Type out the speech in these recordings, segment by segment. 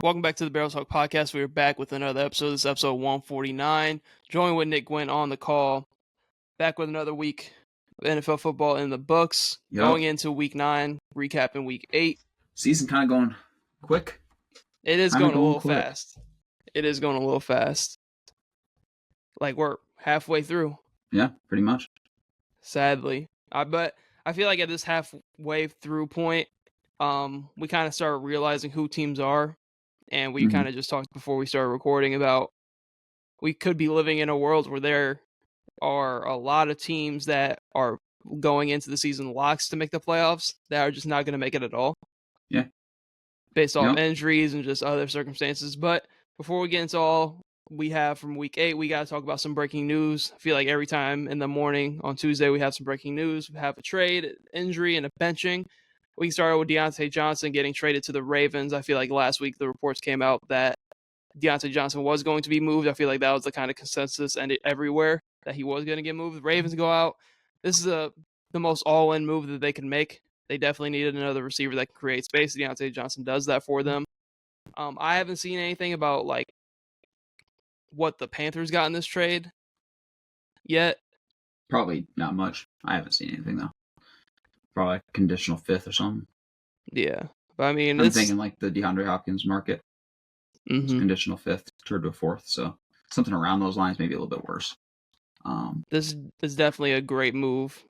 Welcome back to the Barrels Talk Podcast. We are back with another episode. This is episode 149. Joined with Nick Gwynn on the call. Back with another week of NFL football in the books. Yep. Going into week 9, recapping week 8. Season kind of going quick. It is going a little fast. It is going a little fast. Like we're halfway through. Yeah, pretty much. Sadly. But I feel like at this halfway through point, we kind of start realizing who teams are. And we kind of just talked before we started recording about we could be living in a world where there are a lot of teams that are going into the season locks to make the playoffs that are just not going to make it at all. Yeah. Based off injuries and just other circumstances. But before we get into all we have from week 8, we got to talk about some breaking news. I feel like every time in the morning on Tuesday we have some breaking news. We have a trade, injury, and a benching. We started with Dionte Johnson getting traded to the Ravens. I feel like last week the reports came out that Dionte Johnson was going to be moved. I feel like that was the kind of consensus and everywhere that he was going to get moved. The Ravens go out. This is the most all-in move that they can make. They definitely needed another receiver that can create space. Dionte Johnson does that for them. I haven't seen anything about like what the Panthers got in this trade yet. Probably not much. I haven't seen anything though. Probably like conditional 5th or something. Yeah, but I mean, I'm thinking like the DeAndre Hopkins market. Conditional 5th, turned to a 4th, so something around those lines, maybe a little bit worse. This is definitely a great move,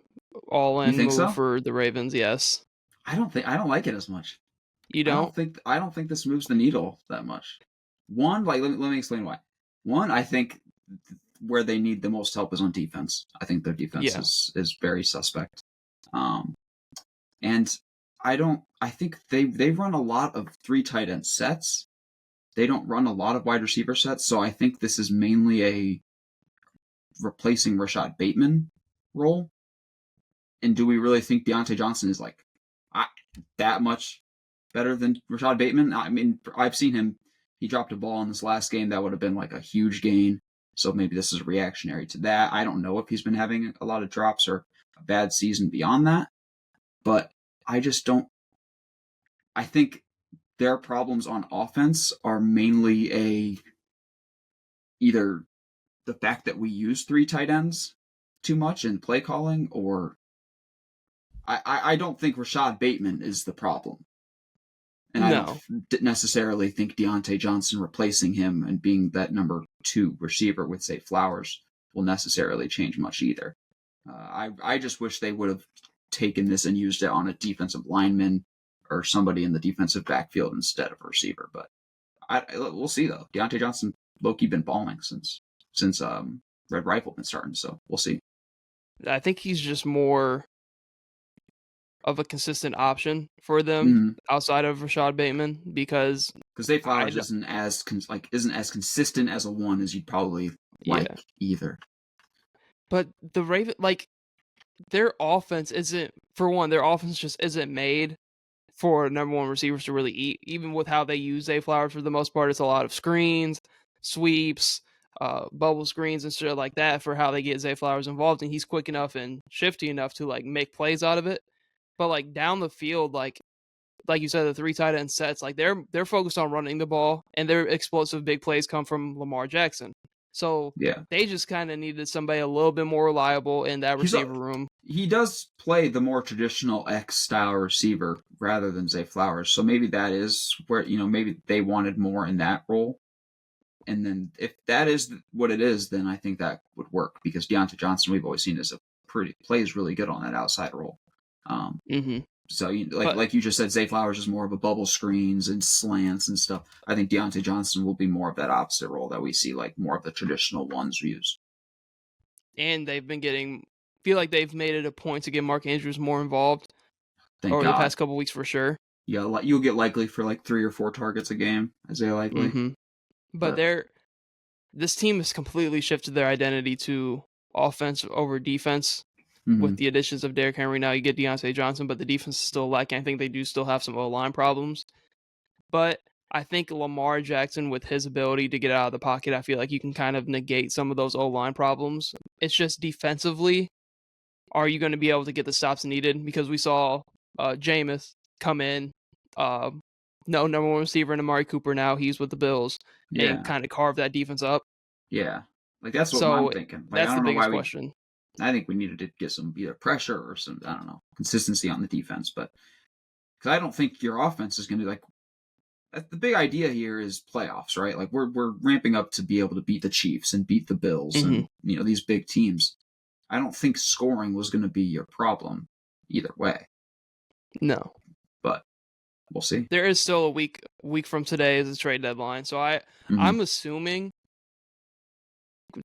all-in move for the Ravens. Yes, I don't like it as much. You don't? I don't think this moves the needle that much. One, like let me explain why. One, I think where they need the most help is on defense. I think their defense is very suspect. And I think they run a lot of 3 tight end sets. They don't run a lot of wide receiver sets, so I think this is mainly a replacing Rashad Bateman role. And do we really think Dionte Johnson is like that much better than Rashad Bateman? I mean, I've seen him. He dropped a ball in this last game that would have been like a huge gain. So maybe this is reactionary to that. I don't know if he's been having a lot of drops or a bad season beyond that. But I just don't. I think their problems on offense are mainly either the fact that we use 3 tight ends too much in play calling, or I don't think Rashad Bateman is the problem. And I don't necessarily think Dionte Johnson replacing him and being that number 2 receiver with, say, Flowers will necessarily change much either. I just wish they would have taken this and used it on a defensive lineman or somebody in the defensive backfield instead of a receiver. But we'll see, though. Dionte Johnson, low-key, been balling since Red Rifle been starting, so we'll see. I think he's just more of a consistent option for them outside of Rashad Bateman because Zay Flowers isn't as consistent as a 1 as you'd probably like either. But the Raven, their offense isn't, for one, their offense just isn't made for number 1 receivers to really eat. Even with how they use Zay Flowers for the most part, it's a lot of screens, sweeps, bubble screens and shit like that for how they get Zay Flowers involved, and he's quick enough and shifty enough to make plays out of it. But down the field, like you said, the 3 tight end sets, they're focused on running the ball, and their explosive big plays come from Lamar Jackson. So they just kind of needed somebody a little bit more reliable in that receiver room. He does play the more traditional X-style receiver rather than Zay Flowers. So maybe that is where, maybe they wanted more in that role. And then if that is what it is, then I think that would work because Dionte Johnson, we've always seen plays really good on that outside role. So like you just said, Zay Flowers is more of a bubble screens and slants and stuff. I think Dionte Johnson will be more of that opposite role that we see more of the traditional ones use. And they've been feel like they've made it a point to get Mark Andrews more involved over the past couple weeks for sure. Yeah, you'll get likely for 3 or 4 targets a game, Isaiah Likely. But this team has completely shifted their identity to offense over defense. With the additions of Derrick Henry, now you get Dionte Johnson, but the defense is still lacking. I think they do still have some O-line problems. But I think Lamar Jackson, with his ability to get out of the pocket, I feel like you can kind of negate some of those O-line problems. It's just defensively, are you going to be able to get the stops needed? Because we saw Jameis come in no number one receiver in Amari Cooper now. He's with the Bills and Yeah, kind of carved that defense up. yeah. Like that's what I'm So thinking. Like I that's the don't know why biggest we. question. I think we needed to get some either pressure or some I don't know consistency on the defense, but because I don't think your offense is going to like. The big idea here is playoffs, right? Like we're ramping up to be able to beat the Chiefs and beat the Bills Mm-hmm. and these big teams. I don't think scoring was going to be your problem either way, No. but we'll see. There is still a week from today is the trade deadline. So I'm assuming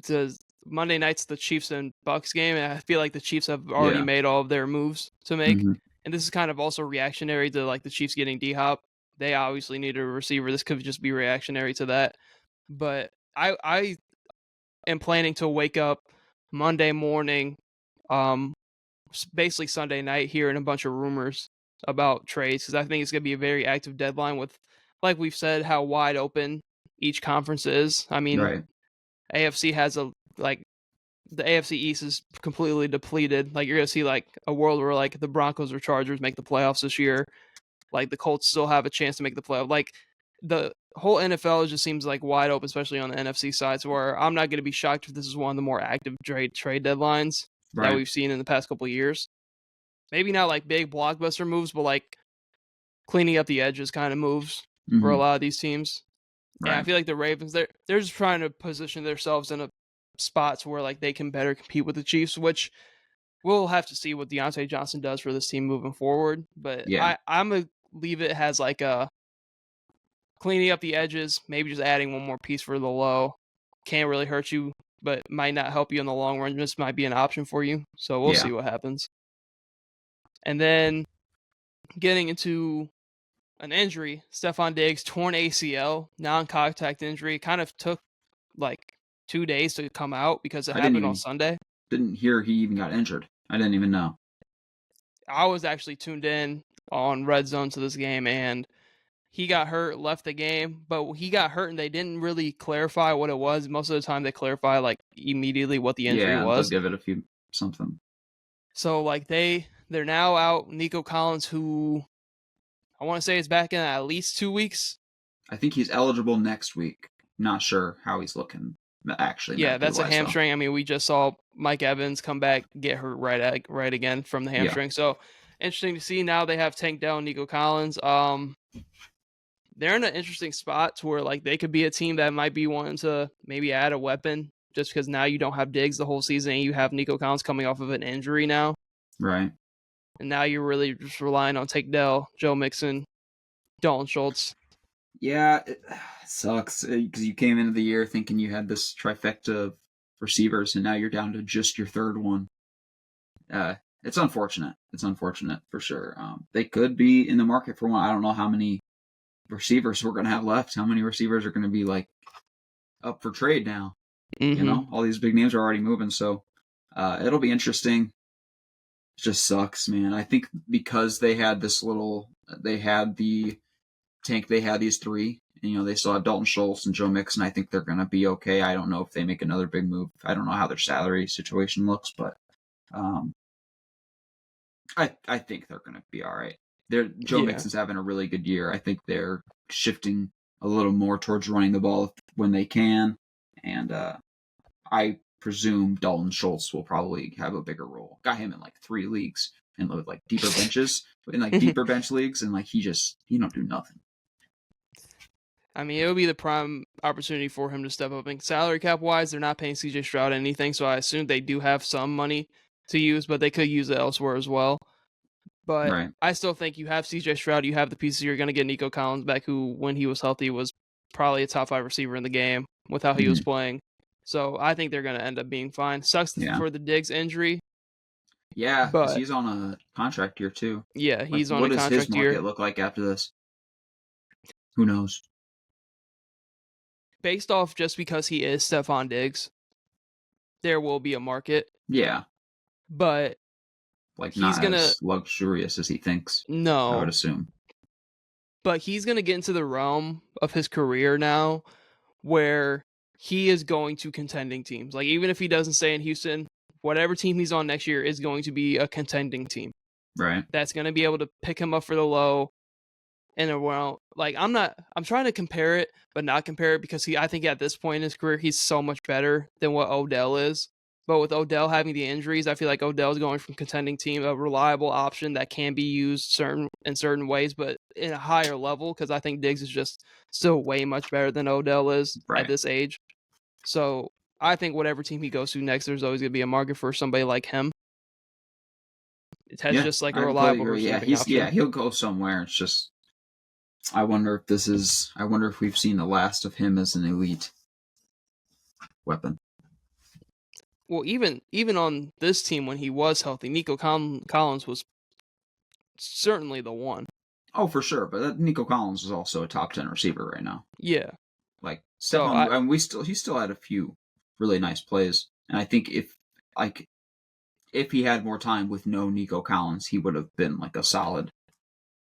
the Monday night's the Chiefs and Bucks game, and I feel like the Chiefs have already Yeah. made all of their moves to make. Mhm. And this is kind of also reactionary to like the Chiefs getting D-Hop. They obviously need a receiver. This could just be reactionary to that. But I am planning to wake up Monday morning, basically Sunday night, hearing a bunch of rumors about trades because I think it's going to be a very active deadline with, like we've said, how wide open each conference is. I mean, Right. AFC has the AFC East is completely depleted. Like you're gonna see like a world where like the Broncos or Chargers make the playoffs this year. Like the Colts still have a chance to make the playoff. Like the whole NFL just seems like wide open, especially on the NFC side. So where I'm not gonna be shocked if this is one of the more active trade deadlines that Right. we've seen in the past couple of years. Maybe not like big blockbuster moves, but like cleaning up the edges kind of moves for a Mhm. lot of these teams. And I Right. feel like the Ravens, they're just trying to position themselves in a spots where like they can better compete with the Chiefs, which we'll have to see what Dionte Johnson does for this team moving forward. But Yeah. I'm gonna leave it as like a cleaning up the edges, maybe just adding one more piece for the low. Can't really hurt you, but might not help you in the long run. This might be an option for you. So we'll Yeah. see what happens. And then getting into an injury, Stephon Diggs torn ACL, non-contact injury. Kind of took like 2 days to come out because it I didn't happened on even Sunday. didn't hear he even got injured. I didn't even know. I was actually tuned in on Red Zone to this game, and he got hurt, left the game, but he got hurt and they didn't really clarify what it was. Most of the time they clarify like immediately what the injury Yeah, they'll was. give it a few something. So like they're now out Nico Collins, who I want to say is back in at least 2 weeks. I think he's eligible next week. Not sure how he's looking actually Yeah, medically that's a wise though. hamstring. I mean, we just saw Mike Evans come back, get hurt right again from the hamstring. So interesting to see. Now they have Tank Dell and Nico Collins. They're in an interesting spot to where like they could be a team that might be wanting to maybe add a weapon just because now you don't have Diggs the whole season and you have Nico Collins coming off of an injury now. Right. And now you're really just relying on Tank Dell, Joe Mixon, Dalton Schultz. Yeah, it sucks because you came into the year thinking you had this trifecta of receivers, and now you're down to just your third one. It's unfortunate. It's unfortunate for sure. They could be in the market for one. I don't know how many receivers we're going to have left. How many receivers are going to be like up for trade now? Mm-hmm. All these big names are already moving, so it'll be interesting. It just sucks, man. I think because they had they had the tank, they had these three. And, they still have Dalton Schultz and Joe Mixon. I think they're going to be okay. I don't know if they make another big move. I don't know how their salary situation looks, but I think they're going to be all right. Joe Mixon's having a really good year. I think they're shifting a little more towards running the ball when they can, and I presume Dalton Schultz will probably have a bigger role. Got him in like 3 leagues and with like deeper benches, in like deeper bench leagues, and like he don't do nothing. I mean, it would be the prime opportunity for him to step up. And salary cap wise, they're not paying CJ Stroud anything, so I assume they do have some money to use, but they could use it elsewhere as well. But Right. I still think you have CJ Stroud, you have the pieces. You're going to get Nico Collins back, who, when he was healthy, was probably a top 5 receiver in the game with how he was playing. So I think they're going to end up being fine. Sucks for the Diggs injury. Yeah, because he's on a contract year too. Yeah, he's on a contract year. What does his market look like after this? Who knows? Based off just because he is Stephon Diggs, there will be a market. Yeah. But like not as luxurious as he thinks. No. I would assume. But he's going to get into the realm of his career now where he is going to contending teams. Like, even if he doesn't stay in Houston, whatever team he's on next year is going to be a contending team. Right. That's going to be able to pick him up for the low, And around, like, I'm trying to compare it, but not compare it because I think at this point in his career, he's so much better than what Odell is. But with Odell having the injuries, I feel like Odell's going from contending team, a reliable option that can be used in certain ways, but in a higher level, because I think Diggs is just still way much better than Odell is at Right. this age. So I think whatever team he goes to next, there's always going to be a market for somebody like him. It has Yeah, just like a I completely reliable agree. Yeah, receiving option. he'll go somewhere. It's just I wonder if we've seen the last of him as an elite weapon. Well, even on this team when he was healthy, Nico Collins was certainly the one. Oh, for sure. But Nico Collins is also a top 10 receiver right now. Yeah. Like So Stephon, and he still had a few really nice plays. And I think if he had more time with no Nico Collins, he would have been like a solid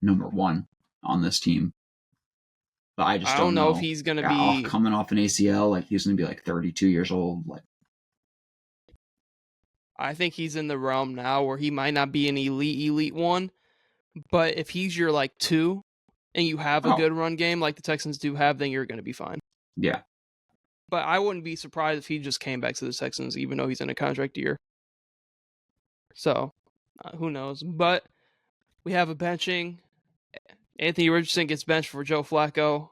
number one on this team. But I just I don't don't know if know. he's gonna Got off be. coming off an ACL, like he's gonna be like 32 years old. Like I think he's in the realm now where he might not be an elite one, but if he's your like 2 and you have a oh good run game like the Texans do have, then you're gonna be fine. yeah, But I wouldn't be surprised if he just came back to the Texans, even though he's in a contract year. So who knows? But we have a benching. Anthony Richardson gets benched for Joe Flacco.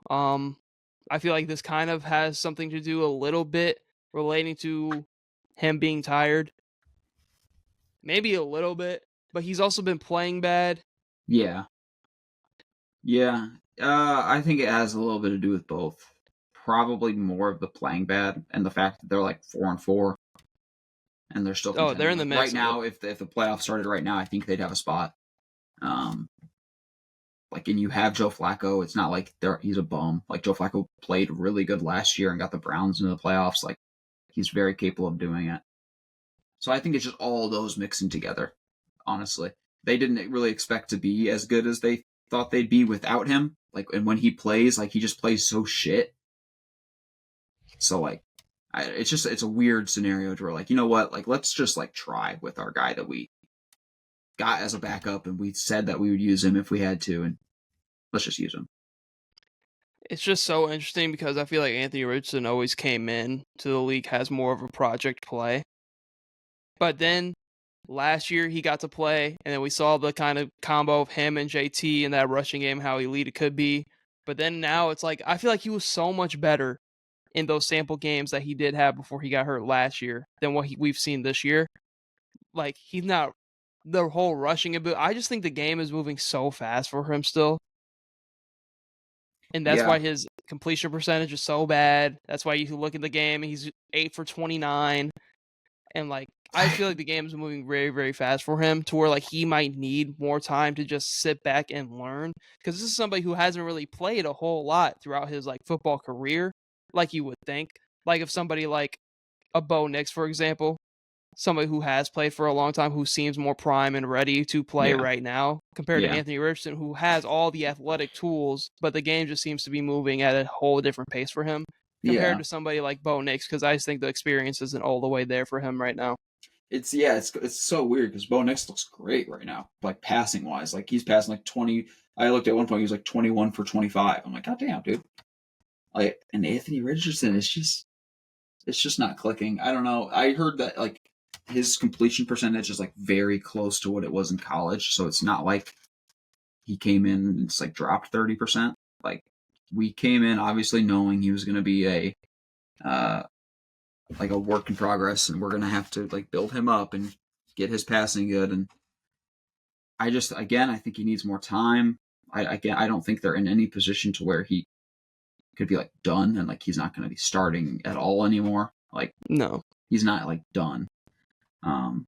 I feel like this kind of has something to do a little bit relating to him being tired. Maybe a little bit, but he's also been playing bad. yeah, yeah. I think it has a little bit to do with both. Probably more of the playing bad and the fact that they're like 4-4 and they're still Oh, they're contending. in the Like mix right of it. now, if the playoffs started right now, I think they'd have a spot. Um, like and you have Joe Flacco. It's not like he's a bum. Like Joe Flacco played really good last year and got the Browns into the playoffs. Like he's very capable of doing it. So I think it's just all those mixing together. Honestly, they didn't really expect to be as good as they thought they'd be without him. Like, and when he plays, like he just plays so shit. So like, it's a weird scenario to where like, you know what, like let's just like try with our guy that we got as a backup, and we said that we would use him if we had to, and let's just use him. It's just so interesting because I feel like Anthony Richardson always came in to the league has more of a project play. But then last year he got to play, and then we saw the kind of combo of him and JT in that rushing game, how elite it could be. But then now it's like I feel like he was so much better in those sample games that he did have before he got hurt last year than what we've seen this year. Like he's not the whole rushing ability. I just think the game is moving so fast for him still, and that's Yeah, why his completion percentage is so bad. That's why you look at the game and he's 8 for 29. And like I feel like the game is moving very, very fast for him to where like he might need more time to just sit back and learn. Because this is somebody who hasn't really played a whole lot throughout his like football career, like you would think. Like if somebody like a Bo Nix, for example, somebody who has played for a long time, who seems more prime and ready to play yeah, right now, compared to yeah, Anthony Richardson, who has all the athletic tools, but the game just seems to be moving at a whole different pace for him compared yeah. to somebody like Bo Nix, because I just think the experience isn't all the way there for him right now. It's so weird because Bo Nix looks great right now, like passing wise. Like he's passing like 20. I looked at one point, he was like 21 for 25. I'm like, God damn, dude. Like, and Anthony Richardson is just, it's just not clicking. I don't know. I heard that like his completion percentage is like very close to what it was in college, so it's not like he came in and it's like dropped 30%. Like we came in obviously knowing he was going to be uh like a work in progress, and we're going to have to like build him up and get his passing good. And I think he needs more time. I don't think they're in any position to where he could be like done and like he's not going to be starting at all anymore. Like No. he's not like done. Um,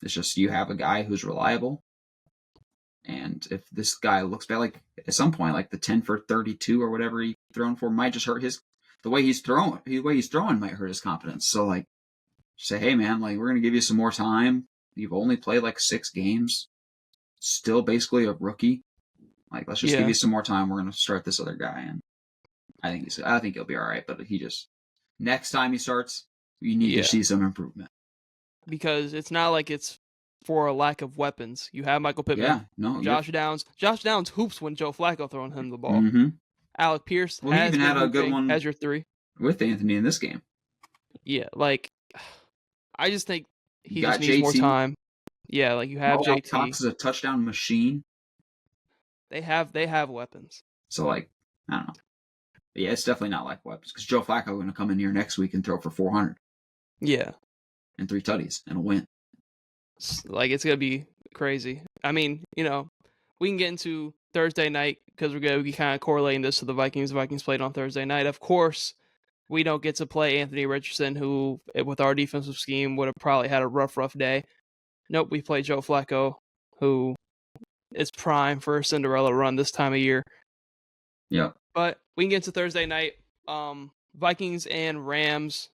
it's just you have a guy who's reliable, and if this guy looks bad, like at some point, like the 10 for 32 or whatever he thrown for might just hurt his the way he's throwing might hurt his confidence. So like say, hey man, like we're gonna give you some more time. You've only played like 6 games, still basically a rookie. Like let's just give you some more time. We're gonna start this other guy, and I think he'll be all right. But he just next time he starts, you need to Yeah. see some improvement. Because it's not like it's for a lack of weapons. You have Michael Pittman, Yeah, no, Josh Downs. Josh Downs hoops when Joe Flacco throwing him the ball. Mm-hmm. Alec Pierce Well, he has even been had a good hooping one as your 3. with Anthony in this game. Yeah, like I just think You he just got needs more JT. time. Yeah, like you have Mo JT. Cox is a touchdown machine. They have weapons. So, like, I don't know. But yeah, it's definitely not like weapons because Joe Flacco is going to come in here next week and throw for 400. Yeah. And 3 tutties and a win. Like, it's going to be crazy. I mean, we can get into Thursday night because we're going to be kind of correlating this to the Vikings. The Vikings played on Thursday night. Of course, we don't get to play Anthony Richardson, who, with our defensive scheme, would have probably had a rough day. Nope, we play Joe Flacco, who is prime for a Cinderella run this time of year. Yeah. But we can get to Thursday night. Vikings and Rams.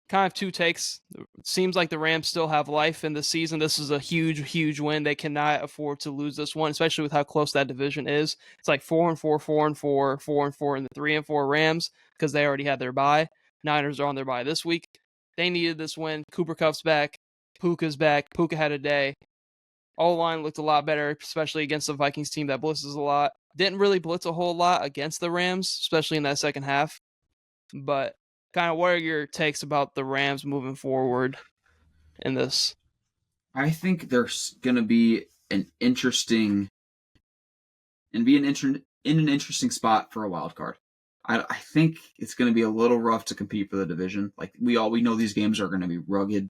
Kind of 2 takes. It seems like the Rams still have life in the season. This is a huge win. They cannot afford to lose this one, especially with how close that division is. It's like 4-4, 4-4, 4-4, and the 3-4 Rams because they already had their bye. Niners are on their bye this week. They needed this win. Cooper Kupp's back. Puka's back. Puka had a day. O-line looked a lot better, especially against the Vikings team that blitzes a lot. Didn't really blitz a whole lot against the Rams, especially in that second half. But kind of what are your takes about the Rams moving forward in this? I think there's going to be an interesting spot for a wild card. I think it's going to be a little rough to compete for the division. Like we know these games are going to be rugged.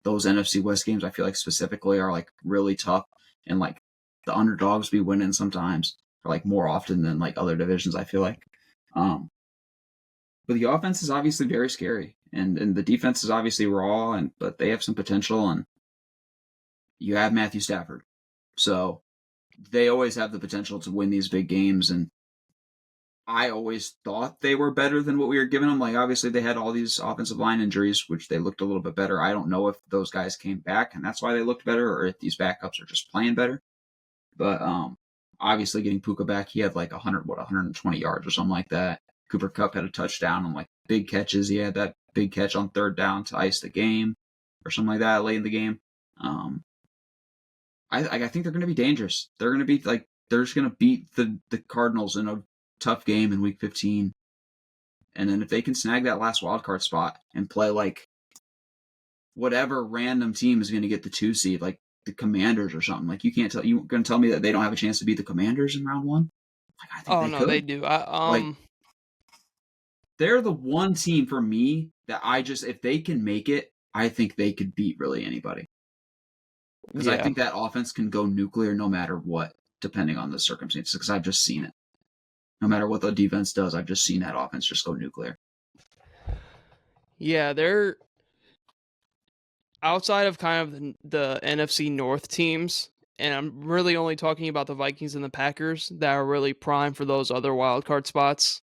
Those NFC West games, I feel like specifically, are like really tough, and like the underdogs be winning sometimes, or like more often than like other divisions. I feel like, but the offense is obviously very scary, and the defense is obviously raw, but they have some potential, and you have Matthew Stafford, so they always have the potential to win these big games, and I always thought they were better than what we were giving them. Like, obviously, they had all these offensive line injuries, which they looked a little bit better. I don't know if those guys came back, and that's why they looked better, or if these backups are just playing better. But obviously, getting Puka back, he had like 120 yards or something like that. Cooper Kupp had a touchdown on like big catches. He had that big catch on 3rd down to ice the game, or something like that late in the game. I think they're going to be dangerous. They're going to be like they're just going to beat the Cardinals in a tough game in week 15. And then if they can snag that last wild card spot and play like whatever random team is going to get the 2 seed, like the Commanders or something, like you're going to tell me that they don't have a chance to beat the Commanders in round 1? Like I think they could. They do. Like they're the one team for me that if they can make it, I think they could beat really anybody. Because I think that offense can go nuclear no matter what, depending on the circumstances, because I've just seen it. No matter what the defense does, I've just seen that offense just go nuclear. Yeah, they're outside of kind of the NFC North teams, and I'm really only talking about the Vikings and the Packers that are really prime for those other wild card spots.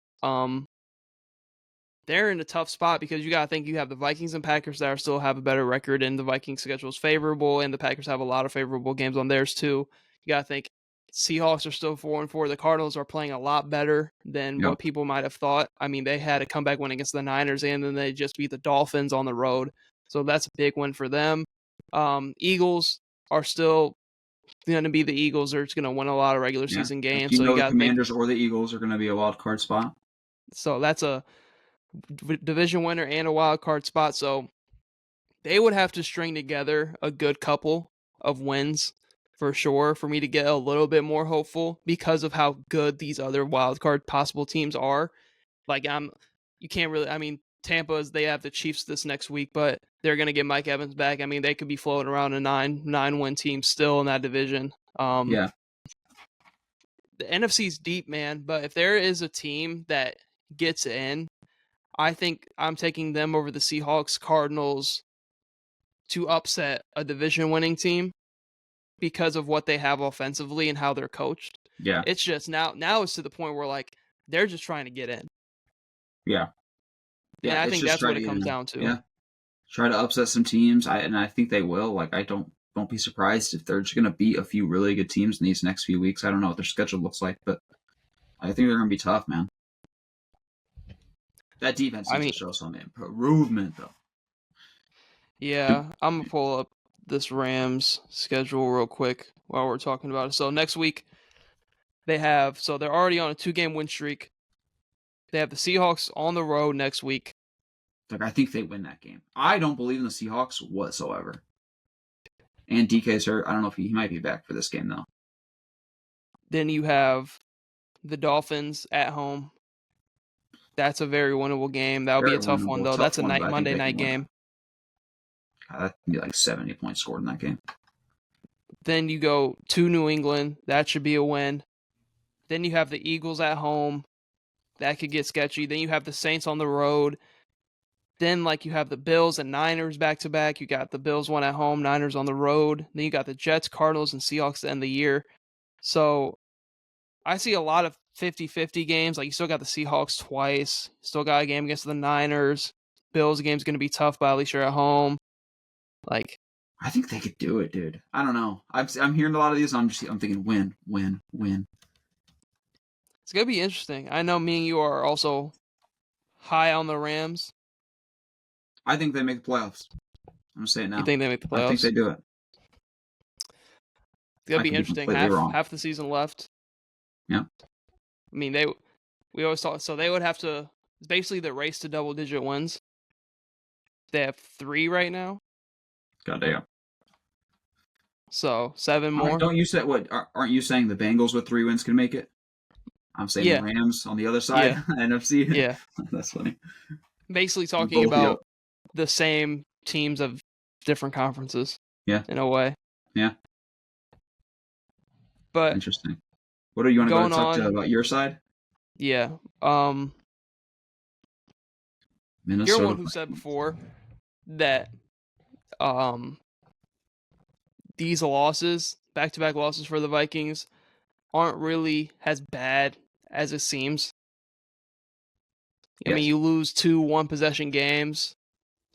They're in a tough spot because you got to think you have the Vikings and Packers that still have a better record, and the Vikings schedule is favorable, and the Packers have a lot of favorable games on theirs too. You got to think Seahawks are still 4-4. The Cardinals are playing a lot better than what people might have thought. I mean, they had a comeback win against the Niners, and then they just beat the Dolphins on the road. So that's a big win for them. Eagles are still going to be the Eagles. They're just going to win a lot of regular season games. So you got the Commanders or the Eagles are going to be a wild card spot. So that's a division winner and a wild card spot. So they would have to string together a good couple of wins for sure for me to get a little bit more hopeful because of how good these other wild card possible teams are. Like you can't really. I mean, they have the Chiefs this next week, but they're going to get Mike Evans back. I mean, they could be floating around a 9-win team still in that division. The NFC's deep, man. But if there is a team that gets in, I think I'm taking them over the Seahawks, Cardinals to upset a division-winning team because of what they have offensively and how they're coached. Yeah. It's just now it's to the point where like they're just trying to get in. Yeah. Yeah, and I think that's what it comes down to. Yeah. Try to upset some teams, I think they will. Like I don't be surprised if they're just going to beat a few really good teams in these next few weeks. I don't know what their schedule looks like, but I think they're going to be tough, man. That defense needs to show some improvement, though. Yeah, I'm going to pull up this Rams schedule real quick while we're talking about it. So next week they're already on a 2-game win streak. They have the Seahawks on the road next week. Like, I think they win that game. I don't believe in the Seahawks whatsoever. And DK's hurt. I don't know if he might be back for this game, though. Then you have the Dolphins at home. That's a very winnable game. That would be a tough one, though. That's a Monday night game. That could be like 70 points scored in that game. Then you go to New England. That should be a win. Then you have the Eagles at home. That could get sketchy. Then you have the Saints on the road. Then, you have the Bills and Niners back-to-back. You got the Bills one at home, Niners on the road. Then you got the Jets, Cardinals, and Seahawks to end the year. So, I see a lot of 50-50 games. You still got the Seahawks twice. Still got a game against the Niners. Bills game's going to be tough, but at least you're at home. I think they could do it, dude. I don't know. I'm hearing a lot of these. I'm thinking win. It's going to be interesting. I know me and you are also high on the Rams. I think they make the playoffs. I'm going to say it now. You think they make the playoffs? I think they do it. It's going to be interesting. Half the season left. Yeah. I mean, we always talk, so they would have to, it's basically the race to double-digit wins. They have 3 right now. Goddamn. So 7 more. Don't you say what? Aren't you saying the Bengals with 3 wins can make it? I'm saying the Rams on the other side, NFC. Yeah, that's funny. Basically talking about the same teams of different conferences. Yeah, in a way. Yeah. But interesting. What do you want to go talk to about your side? Yeah. Minnesota. You're one who said before that these losses, back-to-back losses for the Vikings, aren't really as bad as it seems. I mean, you lose 2 one-possession games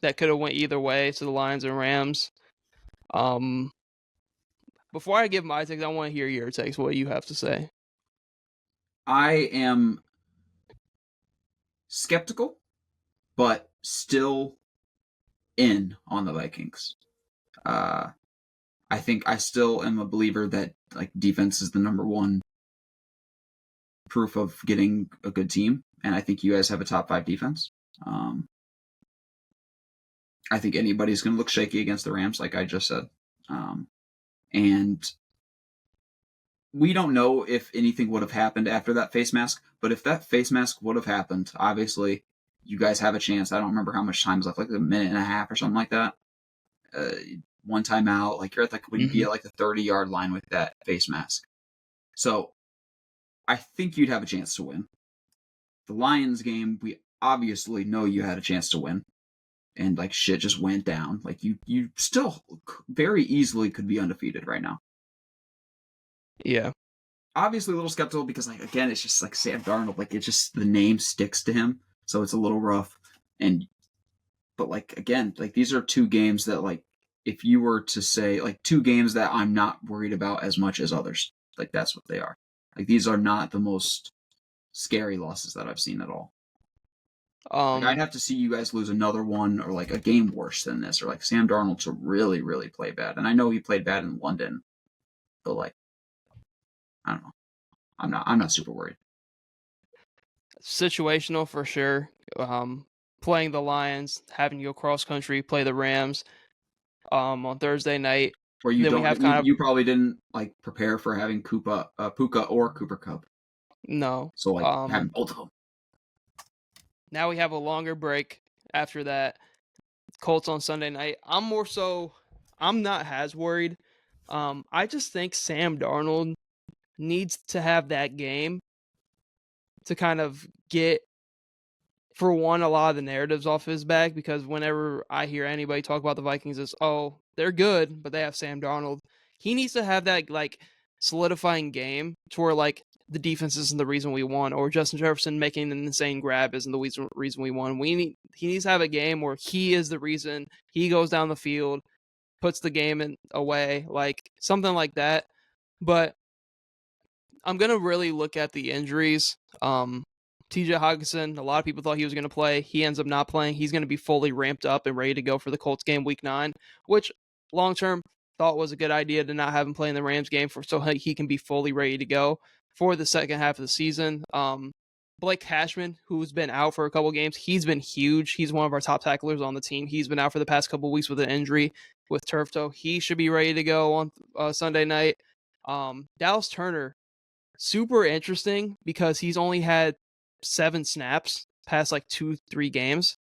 that could have went either way to the Lions and Rams. Before I give my takes, I want to hear your takes, what you have to say. I am skeptical, but still in on the Vikings. I think I still am a believer that defense is the number one proof of getting a good team, and I think you guys have a top 5 defense. I think anybody's going to look shaky against the Rams, like I just said. And we don't know if anything would have happened after that face mask, but if that face mask would have happened, obviously you guys have a chance. I don't remember how much time is left, a minute and a half or something like that. One time out, you're at when you be at the 30-yard line with that face mask. So I think you'd have a chance to win. The Lions game, we obviously know you had a chance to win. And shit just went down. You still very easily could be undefeated right now. Yeah. Obviously a little skeptical because again, it's just Sam Darnold. It just, the name sticks to him. So it's a little rough. But again, these are 2 games that if you were to say 2 games that I'm not worried about as much as others, that's what they are. These are not the most scary losses that I've seen at all. I'd have to see you guys lose another one or a game worse than this, or Sam Darnold to really, really play bad. And I know he played bad in London, but I don't know. I'm not super worried. Situational for sure. Playing the Lions, having to go cross country, play the Rams on Thursday night. Or you probably didn't prepare for having Puka or Cooper Kupp. No. So having both of them. Now we have a longer break after that. Colts on Sunday night. I'm not as worried. I just think Sam Darnold needs to have that game to kind of get, for one, a lot of the narratives off his back, because whenever I hear anybody talk about the Vikings, it's, oh, they're good, but they have Sam Darnold. He needs to have that solidifying game to where the defense isn't the reason we won, or Justin Jefferson making an insane grab isn't the reason we won. He needs to have a game where he is the reason. He goes down the field, puts the game away, something like that. But I'm gonna really look at the injuries. T.J. Hockenson, a lot of people thought he was going to play. He ends up not playing. He's going to be fully ramped up and ready to go for the Colts game week 9, which long term, thought was a good idea to not have him play in the Rams game so he can be fully ready to go for the second half of the season. Blake Cashman, who's been out for a couple games, he's been huge. He's one of our top tacklers on the team. He's been out for the past couple weeks with an injury with turf toe. He should be ready to go on Sunday night. Dallas Turner, super interesting because he's only had 7 snaps past like 2-3 games.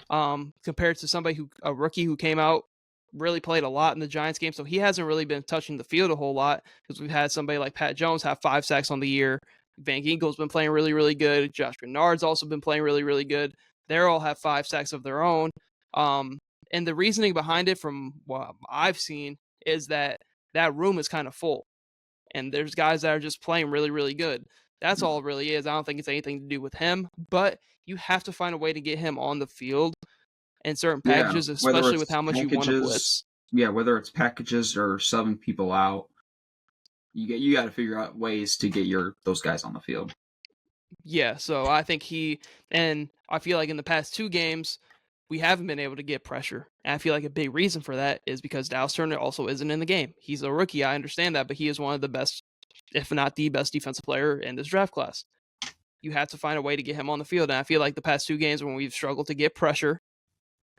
Compared to a rookie who came out, really played a lot in the Giants game. So he hasn't really been touching the field a whole lot because we've had somebody like Pat Jones have 5 sacks on the year. Van Ginkel's been playing really, really good. Josh Grenard's also been playing really, really good. They all have 5 sacks of their own. And the reasoning behind it from what I've seen is that room is kind of full. And there's guys that are just playing really, really good. That's all it really is. I don't think it's anything to do with him, but you have to find a way to get him on the field in certain packages, especially with how much you want to blitz. Yeah, whether it's packages or subbing people out, you got to figure out ways to get those guys on the field. Yeah, so I think I feel like in the past 2 games, we haven't been able to get pressure. And I feel like a big reason for that is because Dallas Turner also isn't in the game. He's a rookie, I understand that, but he is one of the best, if not the best defensive player in this draft class. You have to find a way to get him on the field. And I feel like the past 2 games when we've struggled to get pressure,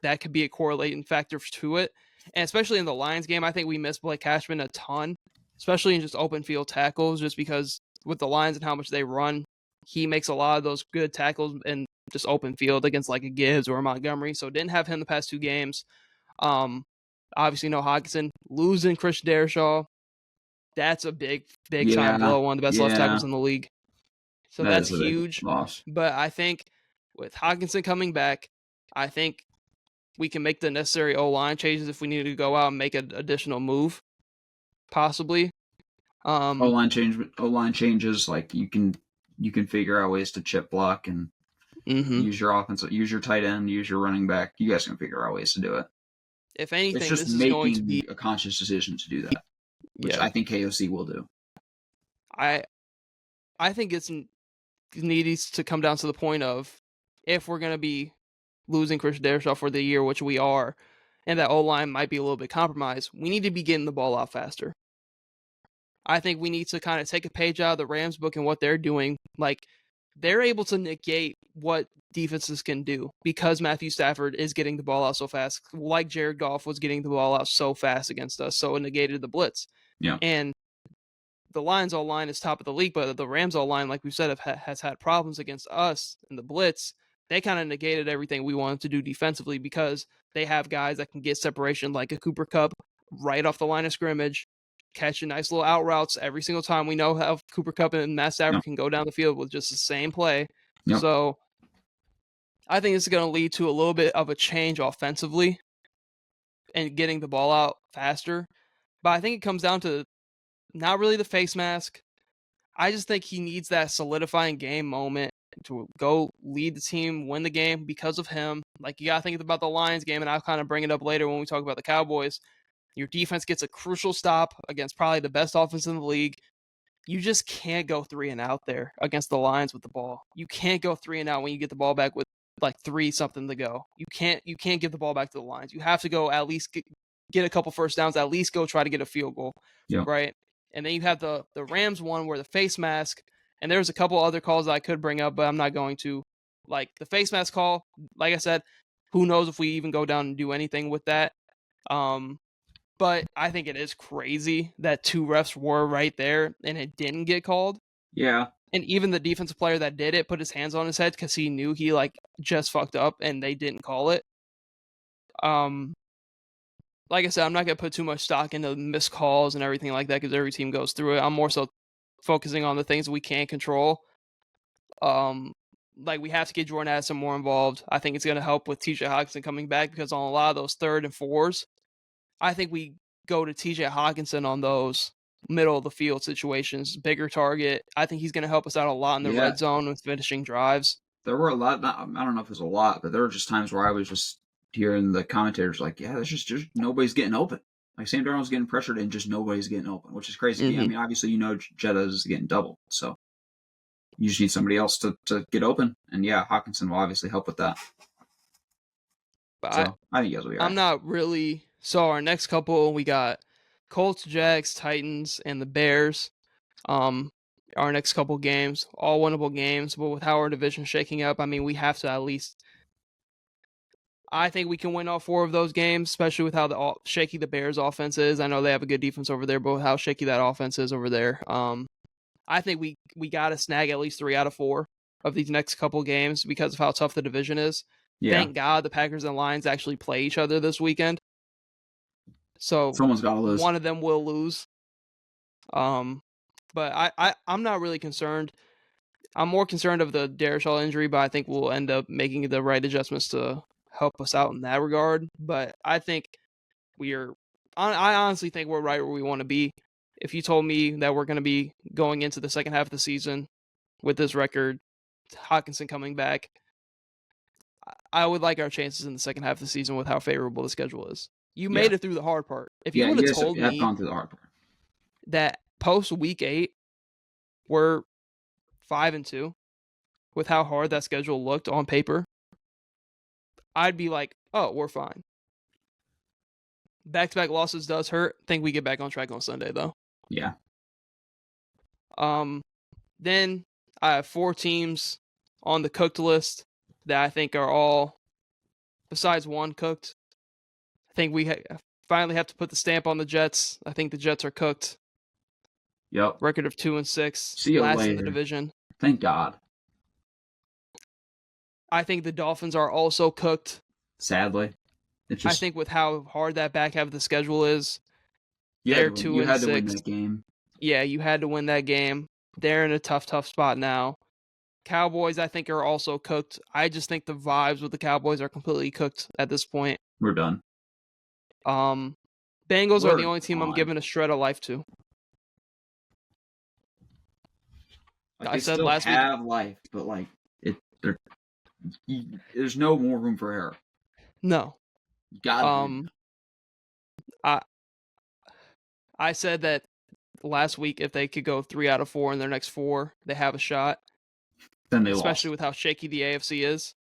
that could be a correlating factor to it. And especially in the Lions game, I think we missed Blake Cashman a ton, especially in just open field tackles, just because with the Lions and how much they run, he makes a lot of those good tackles in just open field against like a Gibbs or a Montgomery. So didn't have him the past 2 games. Obviously no Hockenson. Losing Chris Dershaw, that's a big time blow. One of the best left tackles in the league. So that's huge. But I think with Hockenson coming back, I think we can make the necessary O-line changes if we need to go out and make an additional move, possibly. O-line changes, like you can figure out ways to chip block and use your offense, use your tight end, use your running back. You guys can figure out ways to do it. If anything, it's just this is going to be a conscious decision to do that, which I think KOC will do. I think it's needs to come down to the point of if we're going to be losing Chris Dershaw for the year, which we are, and that O-line might be a little bit compromised, we need to be getting the ball out faster. I think we need to kind of take a page out of the Rams book and what they're doing. Like, they're able to negate what defenses can do because Matthew Stafford is getting the ball out so fast, like Jared Goff was getting the ball out so fast against us, so it negated the blitz. Yeah. And the Lions O-line is top of the league, but the Rams O-line, like we said, has had problems against us in the blitz. They kind of negated everything we wanted to do defensively because they have guys that can get separation like a Cooper Kupp right off the line of scrimmage, catching nice little out routes every single time. We know how Cooper Kupp and Matt Stafford can go down the field with just the same play. Yep. So I think this is going to lead to a little bit of a change offensively and getting the ball out faster. But I think it comes down to not really the face mask. I just think he needs that solidifying game moment to go lead the team, win the game because of him. Like, you got to think about the Lions game, and I'll kind of bring it up later when we talk about the Cowboys. Your defense gets a crucial stop against probably the best offense in the league. You just can't go 3-and-out there against the Lions with the ball. You can't go 3-and-out when you get the ball back with like 3-something to go. You can't give the ball back to the Lions. You have to go at least get a couple first downs, at least go try to get a field goal, right? And then you have the Rams one where the face mask, and there's a couple other calls that I could bring up, but I'm not going to. Like the face mask call, like I said, who knows if we even go down and do anything with that. But I think it is crazy that 2 refs were right there and it didn't get called. Yeah. And even the defensive player that did it put his hands on his head because he knew he like just fucked up and they didn't call it. Like I said, I'm not going to put too much stock into missed calls and everything like that because every team goes through it. I'm more so focusing on the things we can't control. Like we have to get Jordan Addison more involved. I think it's going to help with TJ Hockenson coming back because on a lot of those 3rd and 4s, I think we go to TJ Hockenson on those middle of the field situations, bigger target. I think he's going to help us out a lot in the red zone with finishing drives. There were a lot, I don't know if it was a lot, but there were just times where I was just hearing the commentators like, yeah, there's just nobody's getting open. Like Sam Darnold's getting pressured and just nobody's getting open, which is crazy. Mm-hmm. I mean, obviously, Jetta is getting doubled, so you just need somebody else to get open. And yeah, Hockenson will obviously help with that. But so I think you guys will be all right. I'm not really So our next couple, we got Colts, Jags, Titans, and the Bears. Our next couple games, all winnable games, but with how our division's shaking up, I mean, we have to at least. I think we can win all 4 of those games, especially with how shaky the Bears offense is. I know they have a good defense over there, but with how shaky that offense is over there, I think we got to snag at least 3 out of 4 of these next couple games because of how tough the division is. Yeah. Thank God the Packers and Lions actually play each other this weekend. So someone's got to lose. One of them will lose. But I'm not really concerned. I'm more concerned of the Darishall injury, but I think we'll end up making the right adjustments to help us out in that regard. But I think I honestly think we're right where we want to be. If you told me that we're going to be going into the second half of the season with this record, Hawkinson coming back, I would like our chances in the second half of the season with how favorable the schedule is. You made it through the hard part. If you would have told me gone through the hard part. That post week 8, we're 5-2 with how hard that schedule looked on paper, I'd be like, oh, we're fine. Back-to-back losses does hurt. Think we get back on track on Sunday, though. Yeah. Then I have 4 teams on the cooked list that I think are all, besides one, cooked. I think we finally have to put the stamp on the Jets. I think the Jets are cooked. Yep. Record of 2-6. See you last later. in the division. Thank God. I think the Dolphins are also cooked. Sadly. I think with how hard that back half of the schedule is, they're 2-6. You had to win that game. Yeah, you had to win that game. They're in a tough spot now. Cowboys, I think, are also cooked. I just think the vibes with the Cowboys are completely cooked at this point. We're done. Bengals are the only team I'm giving a shred of life to. I said last week, have life, but there's no more room for error. No. You gotta I said that last week if they could go 3 out of 4 in their next 4, they have a shot. Then they especially lost. With how shaky the AFC is.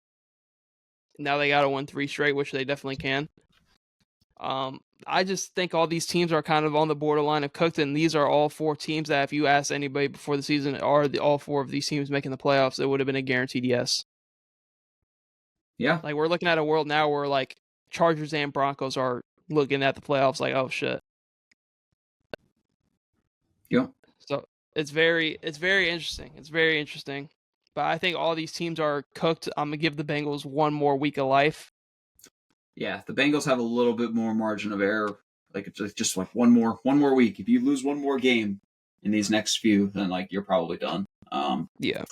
Now they got to win 3 straight, which they definitely can. I just think all these teams are kind of on the borderline of cooked, and these are all 4 teams that if you asked anybody before the season, are all 4 of these teams making the playoffs, it would have been a guaranteed yes. Yeah. Like, we're looking at a world now where, like, Chargers and Broncos are looking at the playoffs like, oh, shit. Yeah. So it's very interesting. It's very interesting. But I think all these teams are cooked. I'm going to give the Bengals one more week of life. Yeah, the Bengals have a little bit more margin of error. Like, it's just like one more week. If you lose one more game in these next few, then like you're probably done. Yeah.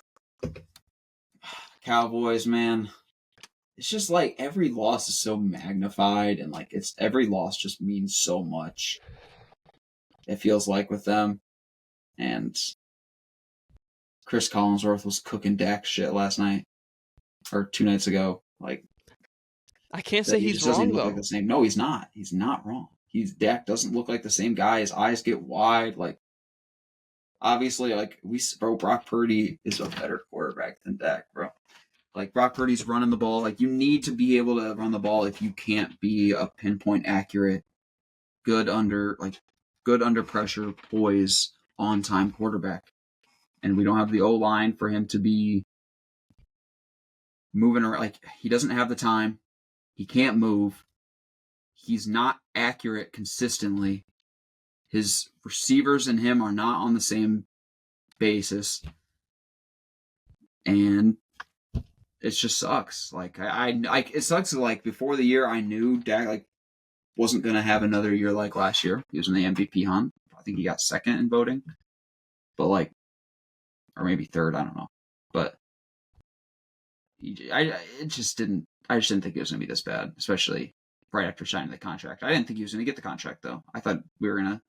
Cowboys, man. It's just like every loss is so magnified, and like every loss just means so much. It feels like with them. And Chris Collinsworth was cooking Dak shit last night. Or 2 nights ago. Like, I can't say he's wrong, though. Like the same. No, he's not. He's not wrong. Dak doesn't look like the same guy. His eyes get wide. Like, obviously, like, Brock Purdy is a better quarterback than Dak, bro. Like, Brock Purdy's running the ball. Like, you need to be able to run the ball if you can't be a pinpoint accurate, good under pressure, poise, on-time quarterback. And we don't have the O-line for him to be moving around. Like, he doesn't have the time. He can't move. He's not accurate consistently. His receivers and him are not on the same basis. And it just sucks. Like, it sucks. Like, before the year, I knew Dak, like, wasn't going to have another year like last year. He was in the MVP hunt. I think he got second in voting. But, like, or maybe third, I don't know. But I just didn't think it was going to be this bad, especially right after signing the contract. I didn't think he was going to get the contract, though. I thought we were going to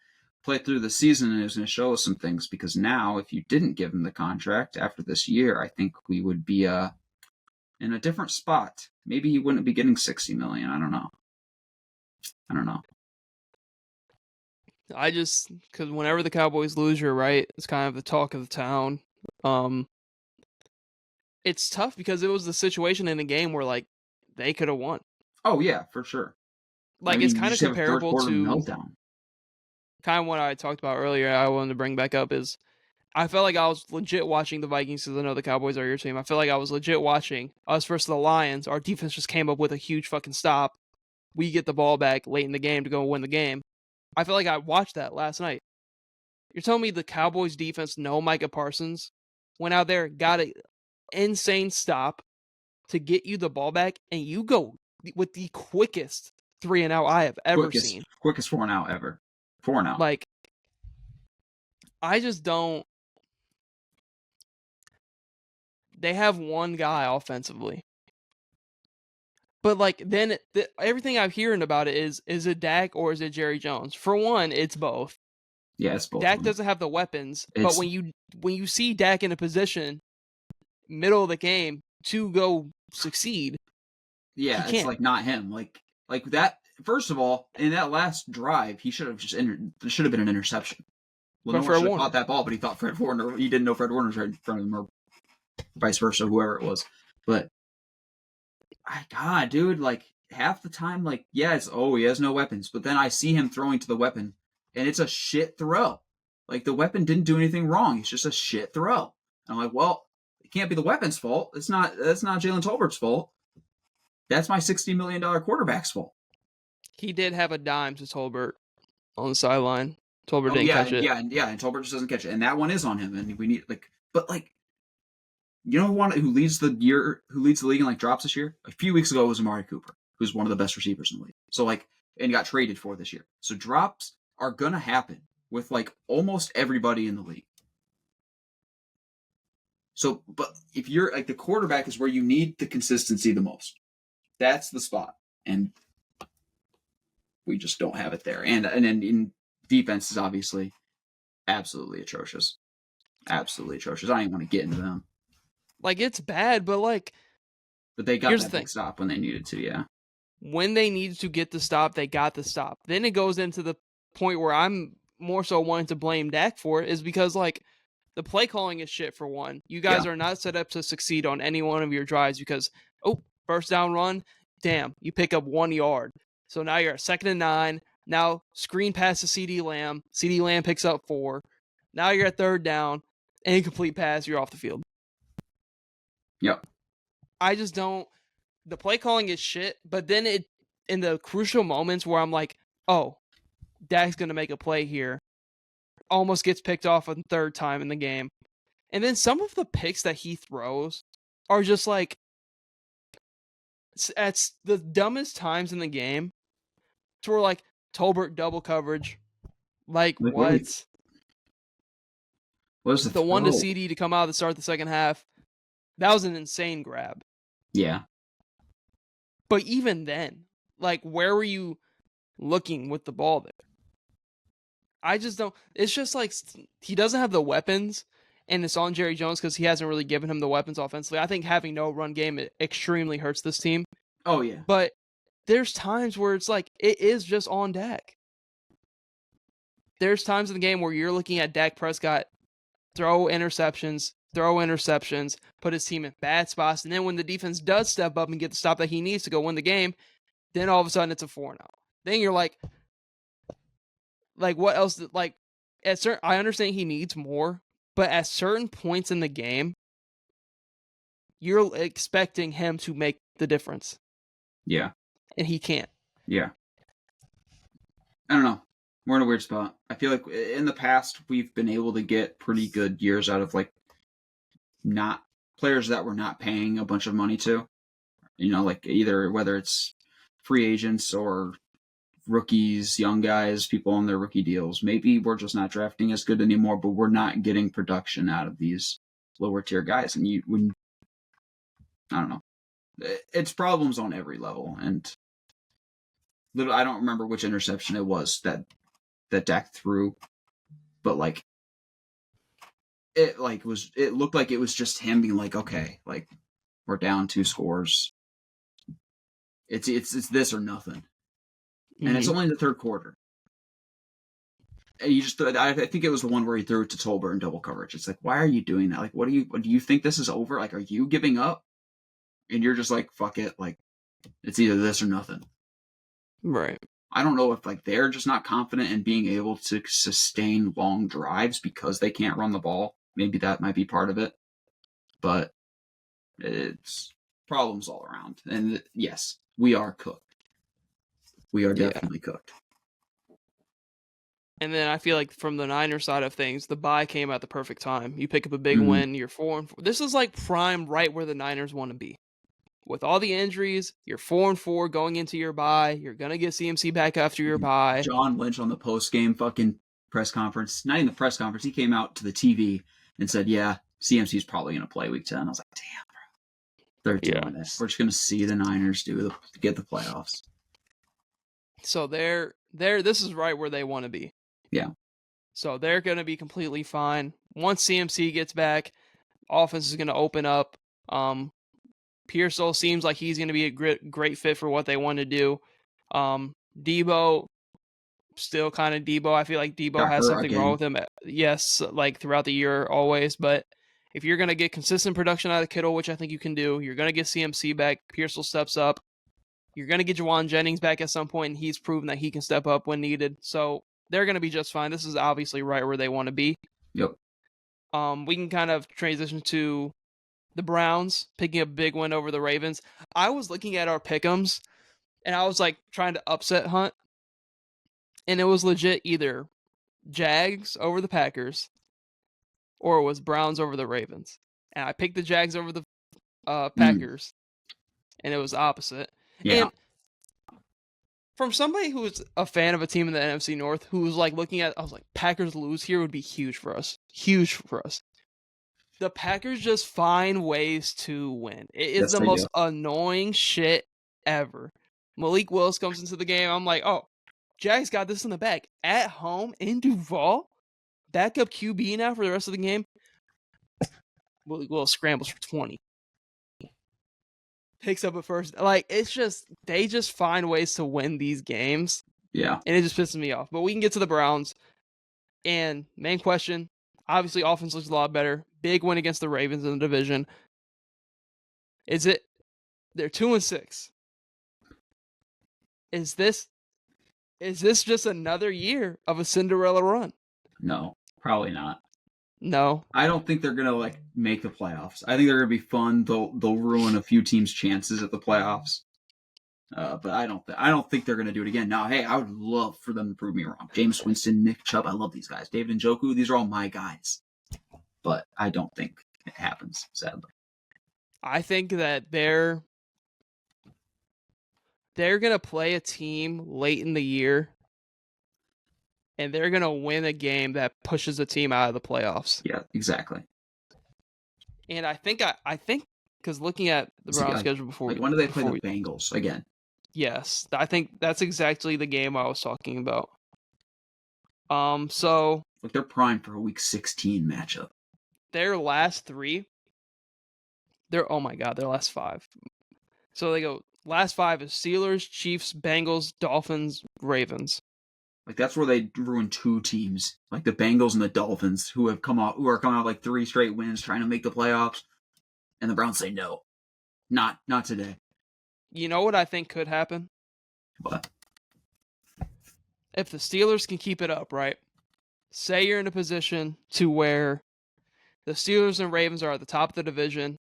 play through the season and it was going to show us some things, because now if you didn't give him the contract after this year, I think we would be in a different spot. Maybe he wouldn't be getting $60 million. I don't know. Because whenever the Cowboys lose, you're right. It's kind of the talk of the town. It's tough because it was the situation in the game where, like, they could have won. Oh, yeah, for sure. Like, it's You kind of just have a third comparable quarter to meltdown. kind of what I talked about earlier. I wanted to bring back up is I felt like I was legit watching the Vikings because I know the Cowboys are your team. I feel like I was legit watching us versus the Lions. Our defense just came up with a huge fucking stop. We get the ball back late in the game to go win the game. I feel like I watched that last night. You're telling me the Cowboys defense, no Micah Parsons, went out there, got an insane stop to get you the ball back, and you go with the quickest 3-and-out I have ever seen. Quickest 4-and-out ever. 4-and-out. Like, I just don't. They have one guy offensively. But, like, then everything I'm hearing about it is it Dak or is it Jerry Jones? For one, it's both. Yeah, it's both. Dak doesn't have the weapons, but when you see Dak in a position, middle of the game, to go succeed, yeah, it's like not him. Like that. First of all, in that last drive, he should have just there should have been an interception. Well, no one should have caught that ball, but he thought Fred Warner. He didn't know Fred Warner was right in front of him, or vice versa, whoever it was. But God, dude, like half the time, like yes, he has no weapons, but then I see him throwing to the weapon, and it's a shit throw. Like the weapon didn't do anything wrong. It's just a shit throw. And I'm like, well, it can't be the weapon's fault. That's not Jalen Tolbert's fault. That's my $60 million quarterback's fault. He did have a dime to Tolbert on the sideline. Tolbert didn't catch it. Yeah, and Tolbert just doesn't catch it. And that one is on him. And we need you know who leads the league in like drops this year? A few weeks ago was Amari Cooper, who's one of the best receivers in the league. So and got traded for this year. So drops are gonna happen with like almost everybody in the league. So, but if you're like the quarterback is where you need the consistency the most. That's the spot. And we just don't have it there. And then in defense is obviously absolutely atrocious. Absolutely atrocious. I don't even want to get into them. Like, it's bad, but they got that big stop when they needed to, yeah. When they needed to get the stop, they got the stop. Then it goes into the point where I'm more so wanting to blame Dak for it, is because, like, the play calling is shit for one. You guys are not set up to succeed on any one of your drives because, first down run, damn, you pick up 1 yard. So now you're at 2nd and 9. Now screen pass to CeeDee Lamb. CeeDee Lamb picks up 4. Now you're at 3rd down. Incomplete pass, you're off the field. Yep. I just don't. The play calling is shit, but then in the crucial moments where I'm like, Dak's going to make a play here, almost gets picked off a 3rd time in the game. And then some of the picks that he throws are just like, at the dumbest times in the game, to where like Tolbert double coverage. Like what? What is the one to CeeDee to come out at the start of the second half? That was an insane grab. Yeah. But even then, like, where were you looking with the ball there? I just don't. It's just like he doesn't have the weapons, and it's on Jerry Jones because he hasn't really given him the weapons offensively. I think having no run game extremely hurts this team. Oh, yeah. But there's times where it's like it is just on Dak. There's times in the game where you're looking at Dak Prescott throw interceptions, put his team in bad spots, and then when the defense does step up and get the stop that he needs to go win the game, then all of a sudden it's a 4-0. Then you're like what else? Like, I understand he needs more, but at certain points in the game, you're expecting him to make the difference. Yeah. And he can't. Yeah. I don't know. We're in a weird spot. I feel like in the past, we've been able to get pretty good years out of, like, not players that we're not paying a bunch of money to. You know, like either whether it's free agents or rookies, young guys, people on their rookie deals. Maybe we're just not drafting as good anymore, but we're not getting production out of these lower tier guys. And I don't know. It's problems on every level. And I don't remember which interception it was that Dak threw, but like it looked like it was just him being like, okay, like we're down 2 scores. It's this or nothing. And it's only in the 3rd quarter. And I think it was the one where he threw it to Tolbert in double coverage. It's like, why are you doing that? Like, do you think this is over? Like, are you giving up? And you're just like, fuck it. Like, it's either this or nothing. Right. I don't know if like they're just not confident in being able to sustain long drives because they can't run the ball. Maybe that might be part of it. But it's problems all around. And yes, we are cooked. We are definitely cooked. And then I feel like from the Niners side of things, the bye came at the perfect time. You pick up a big win, you're 4-4. This is like prime right where the Niners want to be. With all the injuries, you're 4-4 going into your bye. You're gonna get CMC back after your bye. John Lynch on the post game fucking press conference, not even the press conference, he came out to the TV and said, "Yeah, CMC's probably gonna play Week 10." I was like, "Damn, bro, they're doing it. We're just gonna see the Niners get the playoffs." So they're this is right where they want to be. Yeah. So they're gonna be completely fine once CMC gets back. Offense is gonna open up. Pearsall seems like he's going to be a great fit for what they want to do. Debo, still kind of Debo. I feel like Debo has something wrong with him. Yes, like throughout the year, always. But if you're going to get consistent production out of Kittle, which I think you can do, you're going to get CMC back. Pearsall steps up. You're going to get Juwan Jennings back at some point, and he's proven that he can step up when needed. So they're going to be just fine. This is obviously right where they want to be. Yep. We can kind of transition to the Browns picking a big win over the Ravens. I was looking at our pick'ems, and I was like trying to upset hunt, and it was legit either Jags over the Packers, or it was Browns over the Ravens. And I picked the Jags over the Packers, and it was opposite. Yeah. And from somebody who was a fan of a team in the NFC North, who was like looking at, I was like, Packers lose here would be huge for us. Huge for us. The Packers just find ways to win. It is the most annoying shit ever. Malik Willis comes into the game. I'm like, oh, Jags got this in the bag. At home in Duval, backup QB now for the rest of the game. Malik Willis scrambles for 20. Picks up a first. Like, it's just, they just find ways to win these games. Yeah. And it just pisses me off. But we can get to the Browns. And main question, obviously offense looks a lot better. Big win against the Ravens in the division. They're 2-6. Is this just another year of a Cinderella run? No, probably not. No. I don't think they're gonna like make the playoffs. I think they're gonna be fun. They'll ruin a few teams' chances at the playoffs. But I don't think they're gonna do it again. Now, hey, I would love for them to prove me wrong. Jameis Winston, Nick Chubb, I love these guys. David Njoku, these are all my guys. But I don't think it happens, sadly. I think that they're going to play a team late in the year, and they're going to win a game that pushes a team out of the playoffs. Yeah, exactly. And I think because looking at the Browns schedule before, when do they play the Bengals again? Yes, I think that's exactly the game I was talking about. So like they're primed for a Week 16 matchup. Their last 3, their last 5. So they go last 5 is Steelers, Chiefs, Bengals, Dolphins, Ravens. Like that's where they ruin 2 teams, like the Bengals and the Dolphins, who are coming out like 3 straight wins, trying to make the playoffs, and the Browns say no, not today. You know what I think could happen? What? If the Steelers can keep it up, right? Say you're in a position to where the Steelers and Ravens are at the top of the division.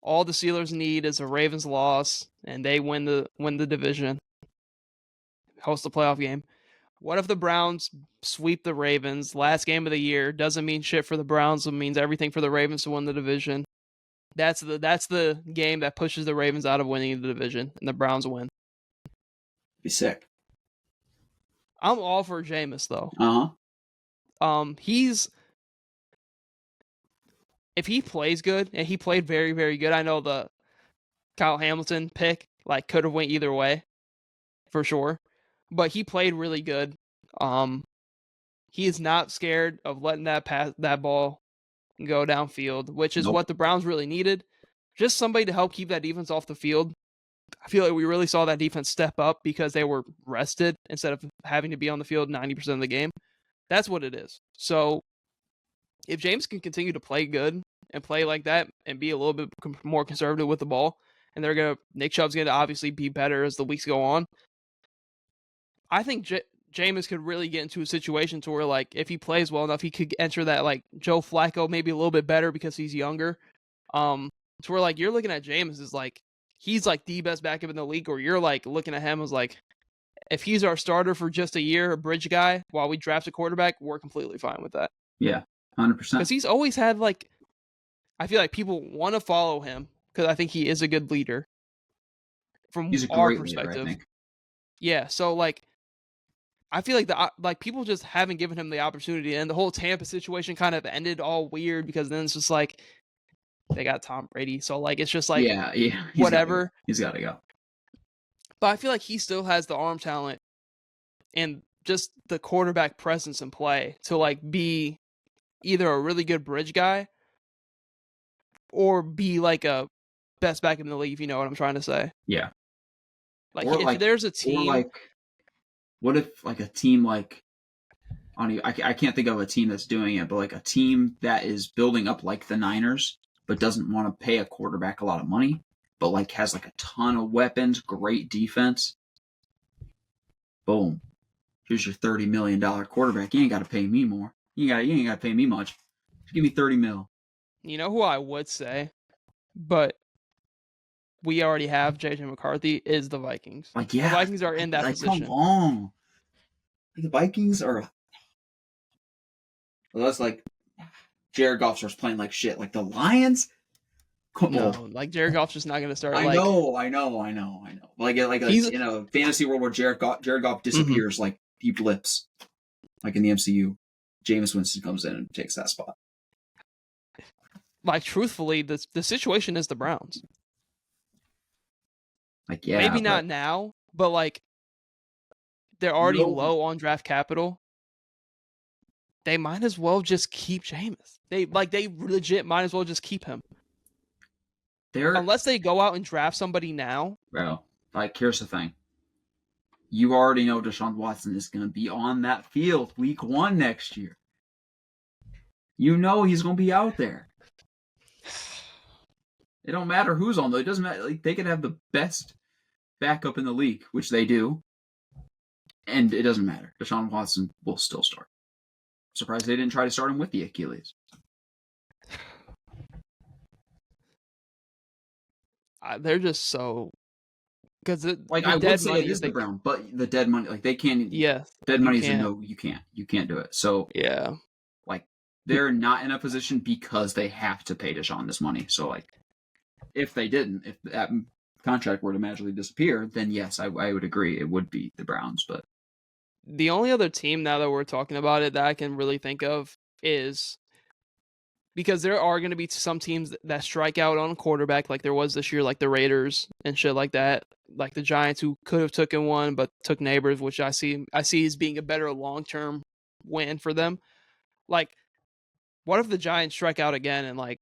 All the Steelers need is a Ravens loss, and they win the division, host the playoff game. What if the Browns sweep the Ravens? Last game of the year doesn't mean shit for the Browns. It means everything for the Ravens to win the division. That's the game that pushes the Ravens out of winning the division, and the Browns win. Be sick. I'm all for Jameis though. If he plays good, and he played very, very good. I know the Kyle Hamilton pick like could have went either way, for sure, but he played really good. He is not scared of letting that ball go downfield, which is what the Browns really needed. Just somebody to help keep that defense off the field. I feel like we really saw that defense step up because they were rested instead of having to be on the field 90% of the game. That's what it is. So if James can continue to play good and play like that and be a little bit more conservative with the ball, and Nick Chubb's going to obviously be better as the weeks go on, I think Jameis could really get into a situation to where, like, if he plays well enough, he could enter that, like, Joe Flacco, maybe a little bit better because he's younger. To where, like, you're looking at Jameis as, like, he's, like, the best backup in the league, or you're, like, looking at him as, like, if he's our starter for just a year, a bridge guy, while we draft a quarterback, we're completely fine with that. Yeah, 100%. Because he's always had, like, I feel like people want to follow him because I think he is a good leader from He's a our great perspective. leader, I think. Yeah, so, like, I feel like people just haven't given him the opportunity, and the whole Tampa situation kind of ended all weird because then it's just like they got Tom Brady, so, like, it's just like Yeah, whatever. He's got to go. But I feel like he still has the arm talent and just the quarterback presence and play to, like, be either a really good bridge guy or be like a best back in the league, if you know what I'm trying to say. Yeah. Like, if there's a team, or like, what if like a team like, I can't think of a team that's doing it, but like a team that is building up like the Niners, but doesn't want to pay a quarterback a lot of money, but like has like a ton of weapons, great defense. Boom. Here's your $30 million quarterback. You ain't got to pay me more. You ain't got to pay me much. Just give me $30 million. You know who I would say, but we already have JJ McCarthy, is the Vikings. Like, yeah, the Vikings are in that position. Come on. Like, the Vikings are. Well, that's like Jared Goff starts playing like shit. Like the Lions. No, like Jared Goff's just not going to start. I know. Like he's in a fantasy world where Jared Goff disappears, like he blips, like in the MCU, Jameis Winston comes in and takes that spot. Like, truthfully, the situation is the Browns. Like, yeah, maybe not now, but like they're already low on draft capital. They might as well just keep Jameis. They legit might as well just keep him. Unless they go out and draft somebody now. Bro, like, here's the thing. You already know Deshaun Watson is going to be on that field week 1 next year. You know he's going to be out there. It don't matter who's on though. It doesn't matter. Like, they could have the best backup in the league, which they do, and it doesn't matter. Deshaun Watson will still start. Surprised they didn't try to start him with the Achilles. They're just so because I would say it is the Brown, but the dead money, like they can't. Yeah, dead money is a no. You can't do it. So yeah, like they're not in a position because they have to pay Deshaun this money. So like, if they didn't, if that contract were to magically disappear, then yes, I would agree it would be the Browns. But the only other team now that we're talking about it that I can really think of is. Because there are going to be some teams that strike out on a quarterback like there was this year, like the Raiders and shit like that. Like the Giants who could have taken one but took Neighbors, which I see as being a better long-term win for them. Like, what if the Giants strike out again and like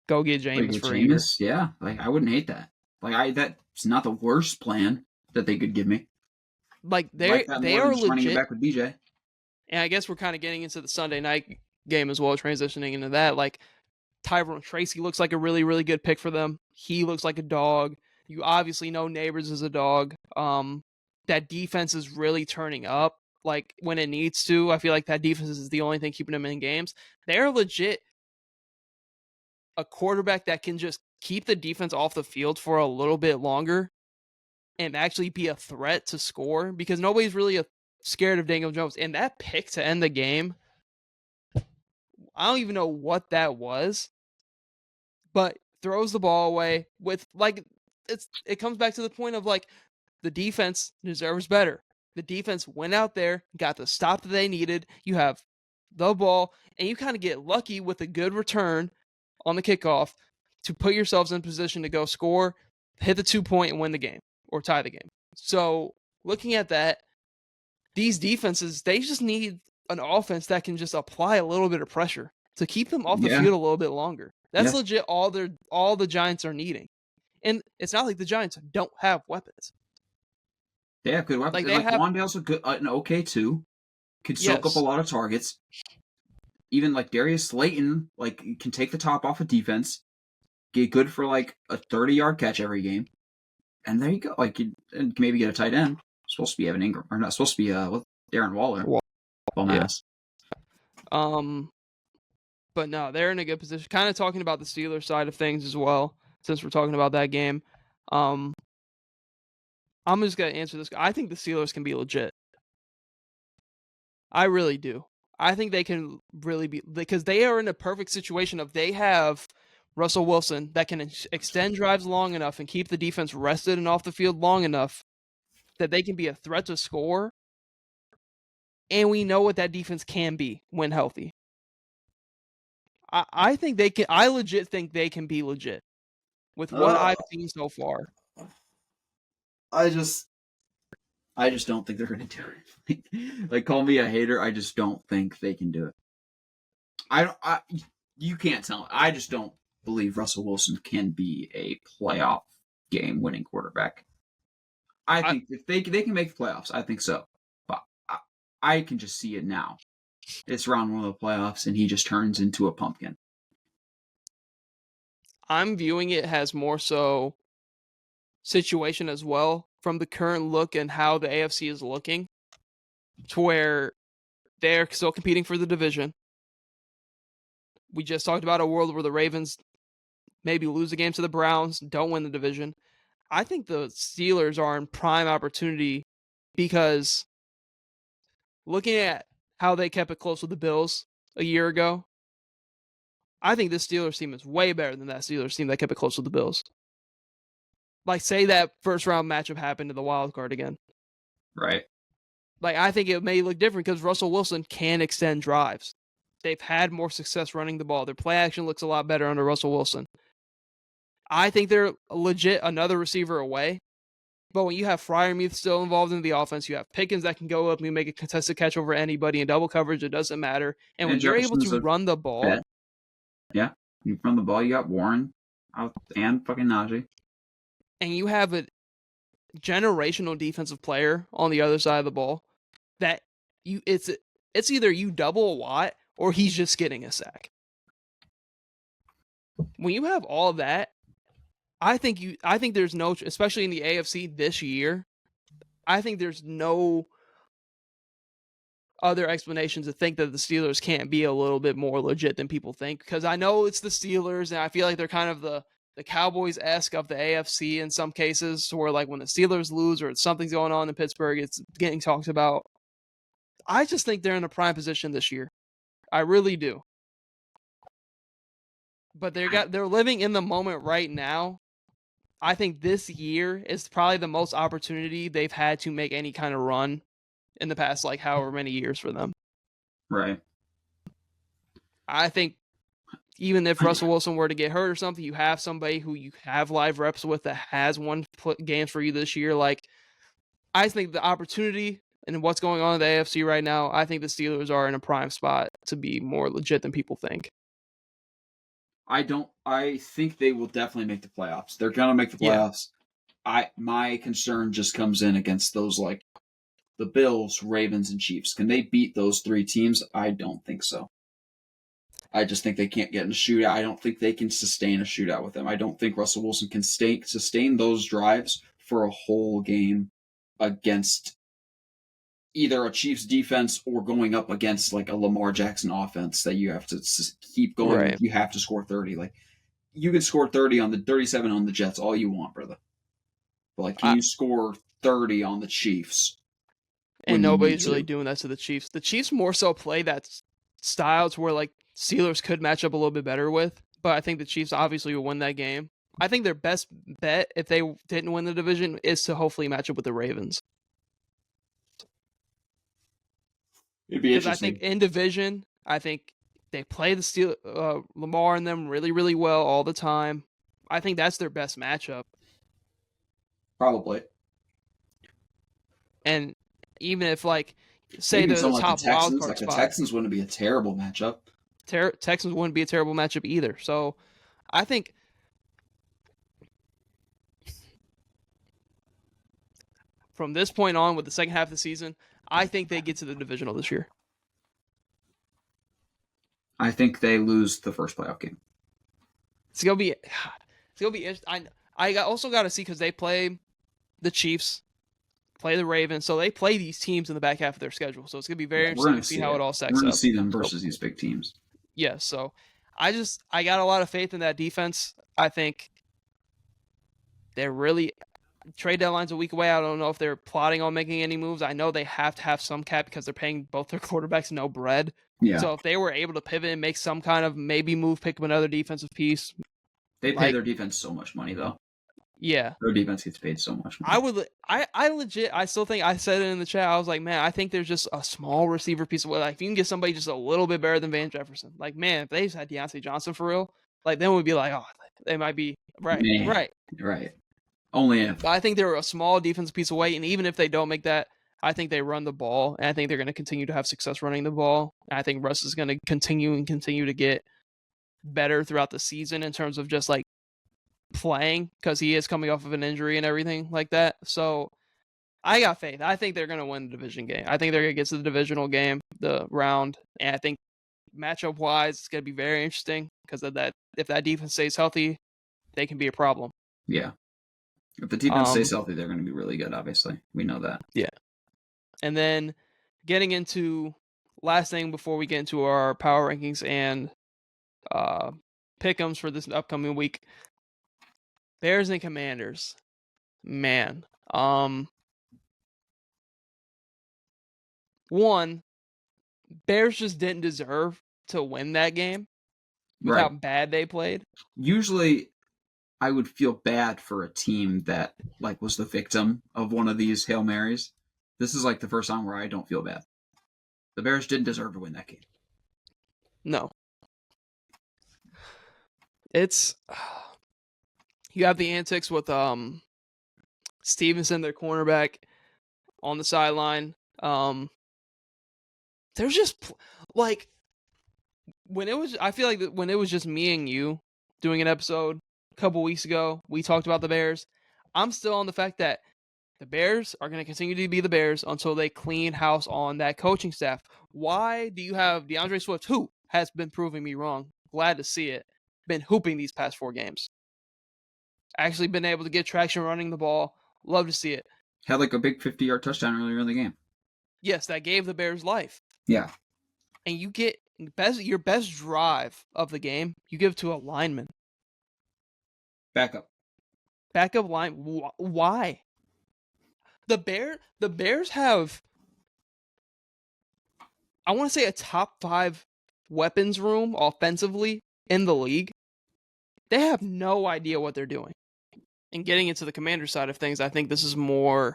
go get Jameis for a year? Yeah, like I wouldn't hate that. Like that's not the worst plan that they could give me. Like they are legit. Running it back with BJ. And I guess we're kind of getting into the Sunday night game as well, transitioning into that. Like Tyrone Tracy looks like a really, really good pick for them. He looks like a dog. You obviously know Neighbors is a dog. That defense is really turning up like when it needs to. I feel like that defense is the only thing keeping them in games. They're legit a quarterback that can just keep the defense off the field for a little bit longer and actually be a threat to score because nobody's really scared of Daniel Jones. And that pick to end the game, I don't even know what that was, but throws the ball away with like it comes back to the point of like the defense deserves better. The defense went out there, got the stop that they needed. You have the ball, and you kind of get lucky with a good return on the kickoff to put yourselves in position to go score, hit the 2-point, and win the game or tie the game. So looking at that, these defenses, they just need an offense that can just apply a little bit of pressure to keep them off the field a little bit longer. That's legit all the Giants are needing. And it's not like the Giants don't have weapons. They have good weapons. Like Wandale's an okay too. Could soak up a lot of targets. Even like Darius Slayton, like can take the top off of defense, get good for like a 30-yard catch every game, and there you go. Like and maybe get a tight end. supposed to be Evan Ingram, or not supposed to be Darren Waller. Bum ass. But no, they're in a good position. Kind of talking about the Steelers side of things as well, since we're talking about that game. I'm just gonna answer this. I think the Steelers can be legit. I really do. I think they can really be, because they are in a perfect situation of they have Russell Wilson that can extend drives long enough and keep the defense rested and off the field long enough that they can be a threat to score. And we know what that defense can be when healthy. I think they can. I legit think they can be legit with what I've seen so far. I just don't think they're going to do it. Like, call me a hater. I just don't think they can do it. You can't tell me. I just don't believe Russell Wilson can be a playoff game winning quarterback. I think if they can make the playoffs, I think so. But I can just see it now. It's round one of the playoffs, and he just turns into a pumpkin. I'm viewing it as more so situation as well from the current look and how the AFC is looking, to where they're still competing for the division. We just talked about a world where the Ravens maybe lose a game to the Browns, don't win the division. I think the Steelers are in prime opportunity because looking at how they kept it close with the Bills a year ago, I think this Steelers team is way better than that Steelers team that kept it close with the Bills. Like, say that first round matchup happened to the wild card again. Right. Like, I think it may look different because Russell Wilson can extend drives. They've had more success running the ball. Their play action looks a lot better under Russell Wilson. I think they're legit another receiver away. But when you have Freiermuth still involved in the offense, you have Pickens that can go up and make a contested catch over anybody in double coverage. It doesn't matter. And when you're able to run the ball. Yeah. You run the ball, you got Warren out and fucking Najee. And you have a generational defensive player on the other side of the ball that it's either you double Watt or he's just getting a sack. When you have all of that, I think there's no, especially in the AFC this year, I think there's no other explanations to think that the Steelers can't be a little bit more legit than people think. Because I know it's the Steelers, and I feel like they're kind of the Cowboys-esque of the AFC in some cases, to where, like, when the Steelers lose or something's going on in Pittsburgh, it's getting talked about. I just think they're in a prime position this year. I really do. But they're living in the moment right now. I think this year is probably the most opportunity they've had to make any kind of run in the past, like, however many years for them. Right. I think even if Russell Wilson were to get hurt or something, you have somebody who you have live reps with that has won games for you this year. Like, I think the opportunity and what's going on in the AFC right now, I think the Steelers are in a prime spot to be more legit than people think. I think they will definitely make the playoffs. They're going to make the playoffs. Yeah. My concern just comes in against those, like, the Bills, Ravens, and Chiefs. Can they beat those three teams? I don't think so. I just think they can't get in a shootout. I don't think they can sustain a shootout with them. I don't think Russell Wilson can sustain those drives for a whole game against either a Chiefs defense or going up against, like, a Lamar Jackson offense that you have to keep going. Right. You have to score 30. Like, you can score 37 on the Jets all you want, brother. But, like, can you score 30 on the Chiefs? And nobody's really doing that to the Chiefs. The Chiefs more so play that style to where, like, Steelers could match up a little bit better with. But I think the Chiefs obviously will win that game. I think their best bet, if they didn't win the division, is to hopefully match up with the Ravens. It'd be interesting. Because I think in division, I think they play the Lamar and them really, really well all the time. I think that's their best matchup. Probably. And even if, like, say they're the top wild card spot, the Texans wouldn't be a terrible matchup. Texans wouldn't be a terrible matchup either. So I think from this point on, with the second half of the season, I think they get to the divisional this year. I think they lose the first playoff game. It's gonna be interesting. I also got to see, because they play the Chiefs play the Ravens. So they play these teams in the back half of their schedule. So it's going to be very Yeah, we're interesting gonna to see see how it. it all We're stacks gonna up. see them So, versus these big teams. yeah, so I got a lot of faith in that defense. I think they're really trade deadline's a week away. I don't know if they're plotting on making any moves. I know they have to have some cap because they're paying both their quarterbacks no bread. Yeah. So if they were able to pivot and make some kind of maybe move, pick up another defensive piece. They pay their defense so much money though. Yeah. Their defense gets paid so much money. I legit, I still think, I said it in the chat, I was like, man, I think there's just a small receiver piece of, like, if you can get somebody just a little bit better than Van Jefferson, like, man, if they just had Dionte Johnson for real, like, then we'd be like, oh, they might be, right. Only if. But I think they're a small defensive piece away, and even if they don't make that, I think they run the ball, and I think they're going to continue to have success running the ball. And I think Russ is going to continue to get better throughout the season in terms of just, like, playing, because he is coming off of an injury and everything like that. So I got faith. I think they're going to win the division game. I think they're going to get to the divisional game, the round, and I think matchup wise, it's going to be very interesting because of that. If that defense stays healthy, they can be a problem. Yeah. If the defense stays healthy, they're going to be really good, obviously. We know that. Yeah. And then getting into last thing before we get into our power rankings and pick'ems for this upcoming week. Bears and Commanders. Man. One, Bears just didn't deserve to win that game with how bad they played. Usually I would feel bad for a team that like was the victim of one of these Hail Marys. This is like the first time where I don't feel bad. The Bears didn't deserve to win that game. No. It's you have the antics with Stevenson, their cornerback, on the sideline. There's just like when it was, I feel like when it was just me and you doing an episode a couple weeks ago, we talked about the Bears. I'm still on the fact that the Bears are going to continue to be the Bears until they clean house on that coaching staff. Why do you have DeAndre Swift, who has been proving me wrong? Glad to see it. Been hooping these past 4 games. Actually been able to get traction running the ball. Love to see it. Had like a big 50-yard touchdown earlier in the game. Yes, that gave the Bears life. Yeah. And you get your best drive of the game, you give to a lineman. Backup line. Why? The Bears have, I want to say, a top 5 weapons room offensively in the league. They have no idea what they're doing. And getting into the Commander side of things, I think this is more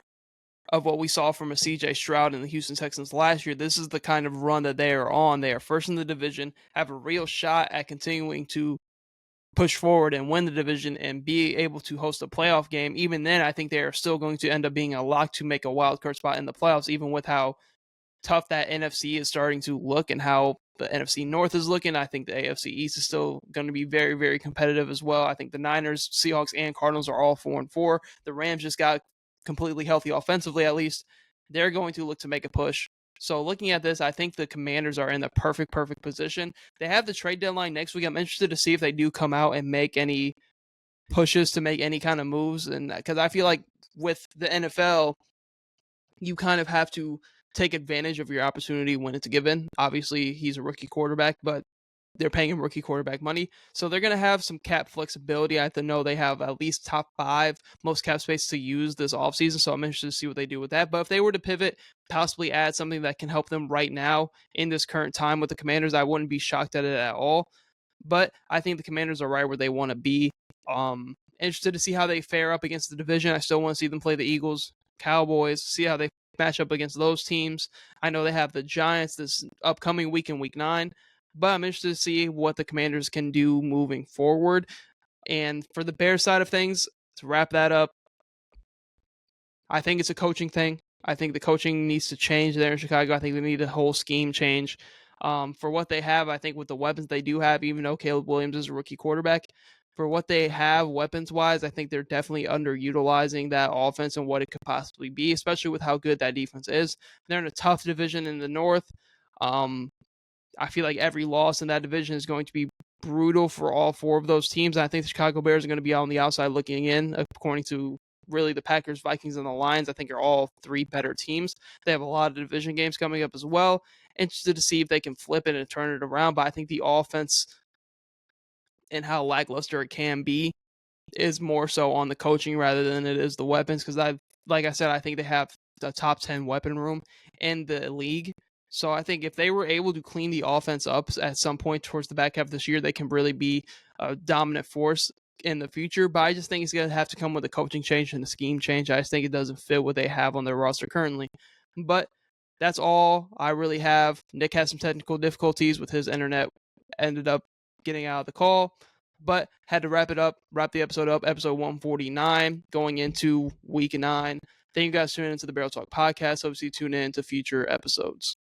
of what we saw from a CJ Stroud and the Houston Texans last year. This is the kind of run that they are on. They are first in the division, have a real shot at continuing to push forward and win the division and be able to host a playoff game. Even then, I think they are still going to end up being a lock to make a wild card spot in the playoffs, even with how tough that NFC is starting to look and how the NFC North is looking. I think the AFC East is still going to be very, very competitive as well. I think the Niners, Seahawks, and Cardinals are all 4-4. The Rams just got completely healthy offensively, at least. They're going to look to make a push. So looking at this, I think the Commanders are in the perfect position. They have the trade deadline next week. I'm interested to see if they do come out and make any pushes to make any kind of moves. And because I feel like with the NFL, you kind of have to take advantage of your opportunity when it's given. Obviously, he's a rookie quarterback, but they're paying him rookie quarterback money. So they're going to have some cap flexibility. I have to know they have at least top 5 most cap space to use this offseason. So I'm interested to see what they do with that. But if they were to pivot, possibly add something that can help them right now in this current time with the Commanders, I wouldn't be shocked at it at all. But I think the Commanders are right where they want to be. Interested to see how they fare up against the division. I still want to see them play the Eagles, Cowboys, see how they match up against those teams. I know they have the Giants this upcoming week in week 9. But I'm interested to see what the Commanders can do moving forward. And for the Bears side of things, to wrap that up, I think it's a coaching thing. I think the coaching needs to change there in Chicago. I think they need a whole scheme change. For what they have, I think with the weapons they do have, even though Caleb Williams is a rookie quarterback, for what they have weapons-wise, I think they're definitely underutilizing that offense and what it could possibly be, especially with how good that defense is. They're in a tough division in the North. I feel like every loss in that division is going to be brutal for all 4 of those teams. And I think the Chicago Bears are going to be on the outside looking in, according to really the Packers, Vikings, and the Lions, I think, are all three better teams. They have a lot of division games coming up as well. Interested to see if they can flip it and turn it around. But I think the offense and how lackluster it can be is more so on the coaching rather than it is the weapons. Because like I said, I think they have the top 10 weapon room in the league. So I think if they were able to clean the offense up at some point towards the back half of this year, they can really be a dominant force in the future. But I just think it's going to have to come with a coaching change and a scheme change. I just think it doesn't fit what they have on their roster currently. But that's all I really have. Nick had some technical difficulties with his internet, ended up getting out of the call, but had to wrap the episode up, episode 149, going into week 9. Thank you guys for tuning into the Barrel Talk podcast. Obviously, tune in to future episodes.